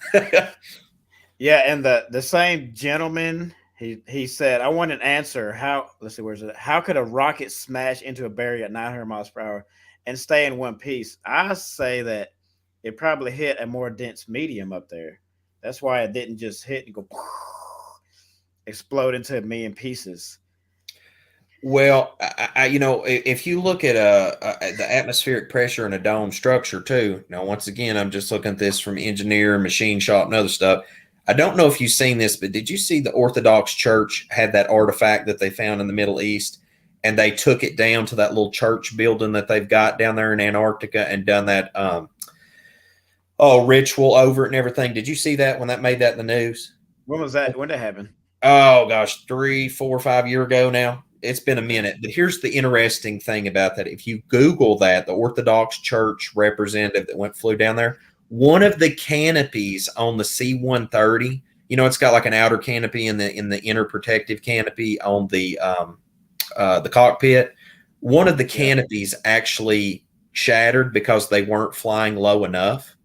B: Yeah. And the same gentleman, he said, I want an answer. Let's see, where's it? How could a rocket smash into a barrier at 900 miles per hour and stay in one piece? I say that it probably hit a more dense medium up there. That's why it didn't just hit and go explode into a million pieces.
A: Well, if you look at the atmospheric pressure in a dome structure too. Now, once again, I'm just looking at this from engineer, machine shop, and other stuff. I don't know if you've seen this, but did you see the Orthodox Church had that artifact that they found in the Middle East, and they took it down to that little church building that they've got down there in Antarctica and done that ritual over it and everything. Did you see that when that made that in the news?
B: When was that? When did that happen?
A: Oh gosh, 3, 4, 5 years ago now. It's been a minute. But here's the interesting thing about that. If you Google that, the Orthodox Church representative that flew down there, one of the canopies on the C-130, it's got like an outer canopy in the inner protective canopy on the cockpit. One of the canopies actually shattered because they weren't flying low enough.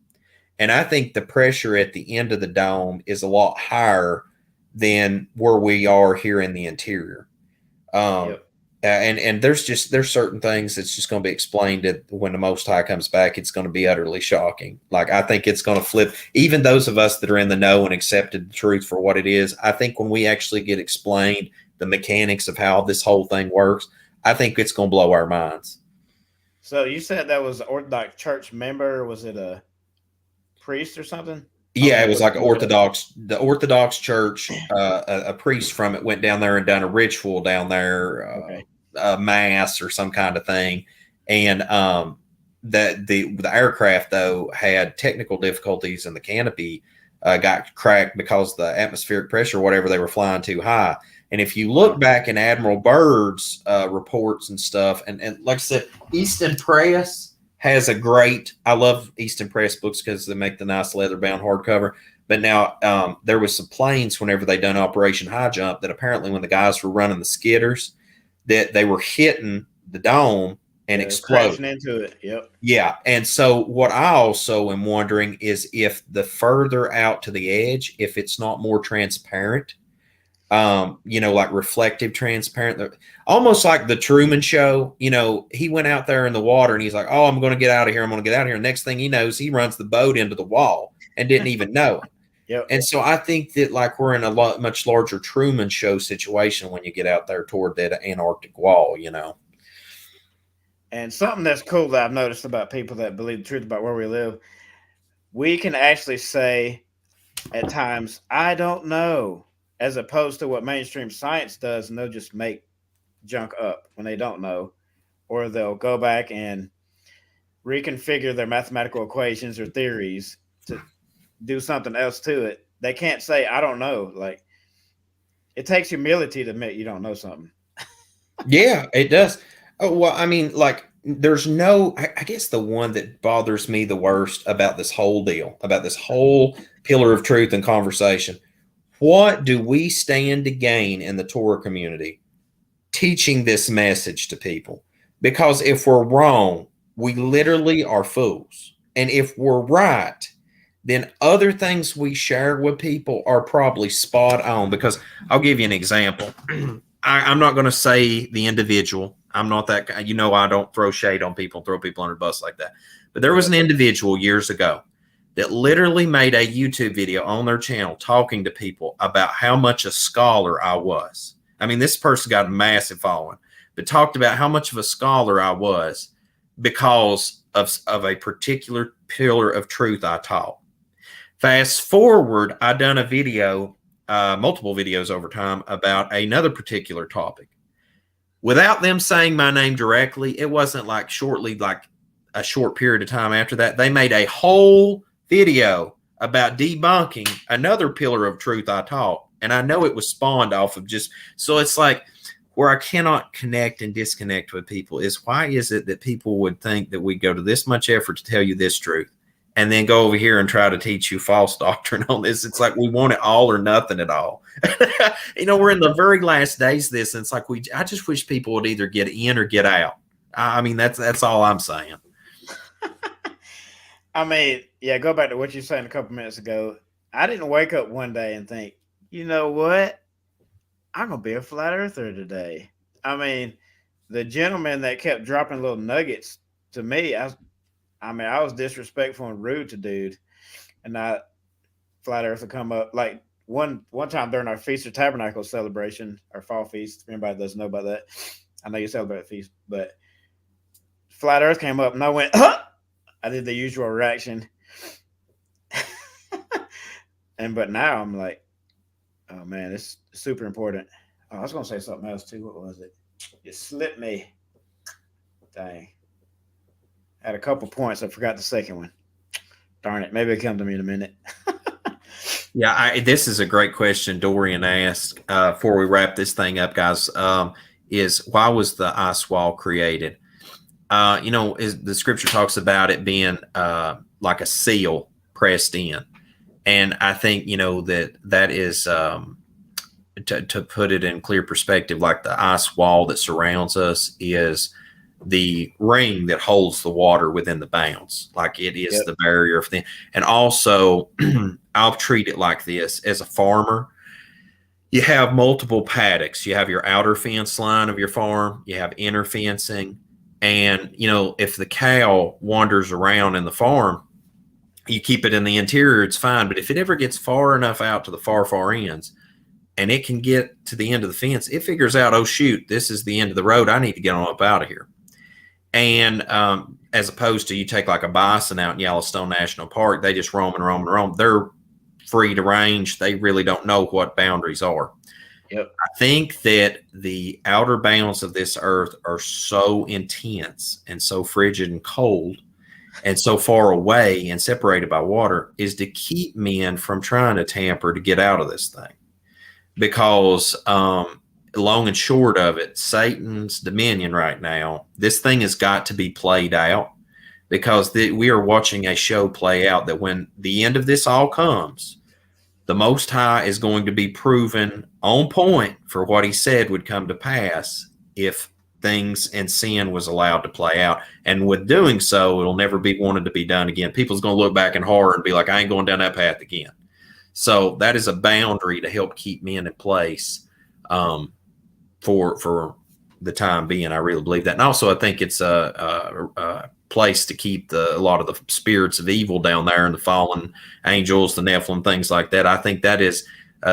A: And I think the pressure at the end of the dome is a lot higher than where we are here in the interior. And there's certain things that's just going to be explained that when the Most High comes back, it's going to be utterly shocking. Like, I think it's going to flip even those of us that are in the know and accepted the truth for what it is. I think when we actually get explained the mechanics of how this whole thing works, I think it's going to blow our minds.
B: So you said that was an Orthodox Church member. Was it a priest or something?
A: Yeah, it was like the Orthodox Church. A priest from it went down there and done a ritual down there, a mass or some kind of thing. And the aircraft though had technical difficulties, and the canopy got cracked because the atmospheric pressure, whatever they were flying too high. And if you look back in Admiral Byrd's reports and stuff, and like I said, Easton Press has a great, I love Easton Press books because they make the nice leather bound hardcover. But now there was some planes whenever they done Operation High Jump that apparently when the guys were running the skidders, that they were hitting the dome and exploding
B: into it. Yep.
A: Yeah. And so what I also am wondering is if the further out to the edge, if it's not more transparent, like reflective, transparent, almost like the Truman Show. He went out there in the water and he's like, oh, I'm going to get out of here. I'm going to get out of here. Next thing he knows, he runs the boat into the wall and didn't even know it.
B: Yep.
A: And so I think that like we're in a much larger Truman Show situation when you get out there toward that Antarctic wall,
B: And something that's cool that I've noticed about people that believe the truth about where we live, we can actually say at times, I don't know, as opposed to what mainstream science does, and they'll just make junk up when they don't know, or they'll go back and reconfigure their mathematical equations or theories to do something else to it. They can't say, I don't know. Like, it takes humility to admit you don't know something.
A: Yeah, it does. Oh, well, I mean, like, there's no, I guess the one that bothers me the worst about this whole deal, about this whole pillar of truth and conversation. What do we stand to gain in the Torah community teaching this message to people? Because if we're wrong, we literally are fools. And if we're right, then other things we share with people are probably spot on. Because I'll give you an example. I'm not going to say the individual. I'm not that guy. You know, I don't throw shade on people, throw people under the bus like that. But there was an individual years ago that literally made a YouTube video on their channel talking to people about how much a scholar I was. I mean, this person got a massive following, but talked about how much of a scholar I was because of a particular pillar of truth I taught. Fast forward, I done a video, multiple videos over time about another particular topic. Without them saying my name directly, it wasn't like shortly, like a short period of time after that, they made a whole video about debunking another pillar of truth I taught. And I know it was spawned off of just, so it's like where I cannot connect and disconnect with people is why is it that people would think that we go to this much effort to tell you this truth and then go over here and try to teach you false doctrine on this? It's like we want it all or nothing at all. You know, we're in the very last days of this, and it's like I just wish people would either get in or get out. I mean, that's all I'm saying.
B: I mean, yeah, go back to what you were saying a couple minutes ago. I didn't wake up one day and think, you know what? I'm going to be a flat earther today. I mean, the gentleman that kept dropping little nuggets to me, I was disrespectful and rude to dude. And flat earth would come up. Like one time during our Feast of Tabernacles celebration, our fall feast, if anybody doesn't know about that, I know you celebrate a feast, but flat earth came up and I went, huh! I did the usual reaction. But now I'm like, oh man, it's super important. Oh, I was going to say something else too. What was it? It slipped me. Dang. I had a couple points. I forgot the second one. Darn it. Maybe it'll come to me in a minute.
A: Yeah, this is a great question Dorian asked before we wrap this thing up, guys, is why was the ice wall created? You know, the scripture talks about it being like a seal pressed in. And I think, you know, that is, to put it in clear perspective, like the ice wall that surrounds us is the ring that holds the water within the bounds. Like it is the barrier of things. And also, I'll treat it like this. As a farmer, you have multiple paddocks. You have your outer fence line of your farm. You have inner fencing. And, you know, if the cow wanders around in the farm, you keep it in the interior, it's fine. But if it ever gets far enough out to the far ends and it can get to the end of the fence, it figures out, oh, shoot, this is the end of the road. I need to get on up out of here. And as opposed to you take like a bison out in Yellowstone National Park, they just roam and roam and roam. They're free to range. They really don't know what boundaries are.
B: Yep.
A: I think that the outer bounds of this earth are so intense and so frigid and cold and so far away and separated by water is to keep men from trying to tamper to get out of this thing. Because long and short of it, Satan's dominion right now, this thing has got to be played out, because we are watching a show play out that when the end of this all comes, the Most High is going to be proven on point for what he said would come to pass if things and sin was allowed to play out. And with doing so, it'll never be wanted to be done again. People's going to look back in horror and be like, I ain't going down that path again. So that is a boundary to help keep men in place for the time being. I really believe that. And also, I think it's a place to keep a lot of the spirits of evil down there and the fallen angels, the Nephilim, things like that. I think that is,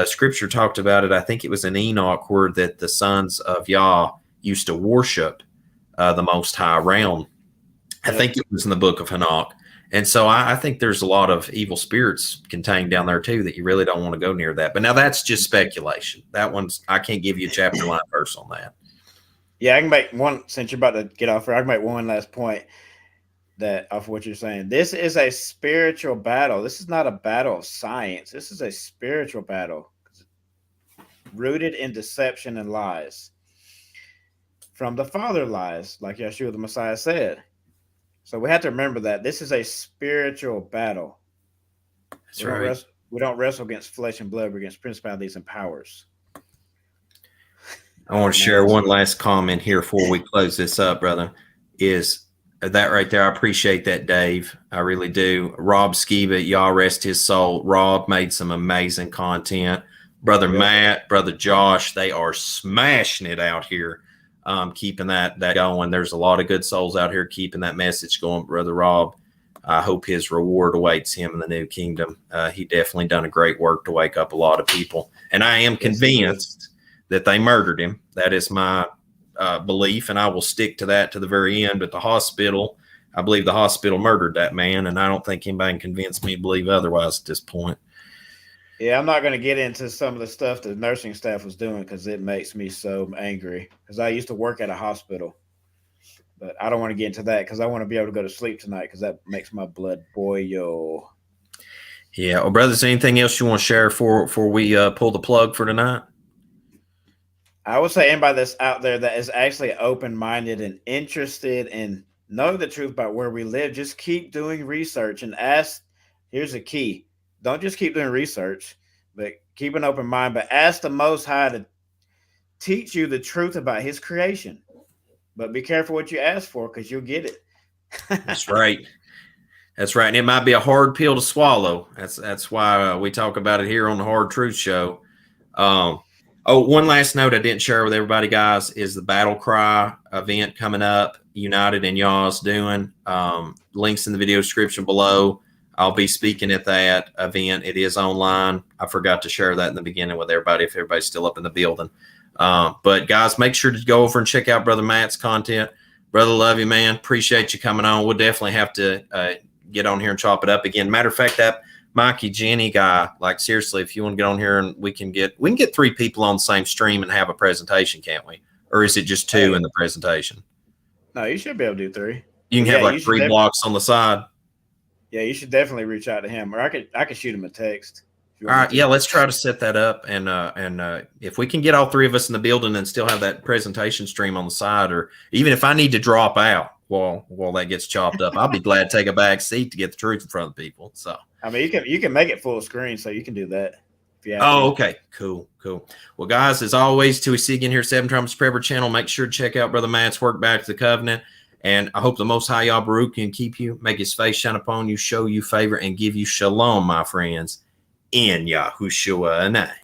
A: scripture talked about it. I think it was in Enoch where that the sons of Yah used to worship the Most High realm. I think it was in the book of Enoch. And so I think there's a lot of evil spirits contained down there too that you really don't want to go near that. But now that's just speculation. That one's, I can't give you a chapter line verse on that.
B: Yeah, I can make one, since you're about to get off here, I can make one last point. that of what you're saying. This is a spiritual battle. This is not a battle of science. This is a spiritual battle rooted in deception and lies. From the Father lies, like Yeshua the Messiah said. So we have to remember that this is a spiritual battle.
A: That's right.
B: We don't wrestle against flesh and blood, but against principalities and powers.
A: I want to share one last comment here before we close this up, brother. Is that right there? I appreciate that, Dave. I really do. Rob Skiba, y'all rest his soul. Rob made some amazing content. Brother Matt, Brother Josh, they are smashing it out here, keeping that going. There's a lot of good souls out here keeping that message going. Brother Rob, I hope his reward awaits him in the new kingdom. He definitely done a great work to wake up a lot of people. And I am convinced that they murdered him. That is my belief, and I will stick to that to the very end. But the hospital, I believe the hospital murdered that man, and I don't think anybody can convince me to believe otherwise at this point.
B: Yeah, I'm not going to get into some of the stuff the nursing staff was doing because it makes me so angry. Because I used to work at a hospital, but I don't want to get into that because I want to be able to go to sleep tonight because that makes my blood boil.
A: Yeah. Well, brothers, anything else you want to share before we pull the plug for tonight?
B: I would say anybody that's out there that is actually open-minded and interested in knowing the truth about where we live, just keep doing research and ask. Here's a key. Don't just keep doing research, but keep an open mind, but ask the Most High to teach you the truth about his creation. But be careful what you ask for because you'll get it.
A: That's right. That's right. And it might be a hard pill to swallow. That's why we talk about it here on the Hard Truth Show. One last note I didn't share with everybody, guys, is the Battle Cry event coming up. United and y'all's doing. Links in the video description below. I'll be speaking at that event. It is online. I forgot to share that in the beginning with everybody if everybody's still up in the building. But guys, make sure to go over and check out Brother Matt's content. Brother, love you, man. Appreciate you coming on. We'll definitely have to get on here and chop it up again. Matter of fact, that Mikey Jenny guy, like seriously, if you want to get on here and we can get 3 people on the same stream and have a presentation, can't we? Or is it just 2 in the presentation?
B: No, you should be able to do 3.
A: You can have like 3 blocks on the side.
B: Yeah, you should definitely reach out to him, or I could shoot him a text.
A: All right, yeah, let's try to set that up, and if we can get all 3 of us in the building and still have that presentation stream on the side, or even if I need to drop out while that gets chopped up, I'll be glad to take a back seat to get the truth in front of people. So
B: I mean, you can make it full screen, so you can do that.
A: Okay, cool. Well, guys, as always, till we see you again here at 7 Trumpets Prepper Channel, make sure to check out Brother Matt's work, Back to the Covenant. And I hope the Most High Yah Baruch can keep you, make his face shine upon you, show you favor, and give you shalom, my friends, in Yahushua.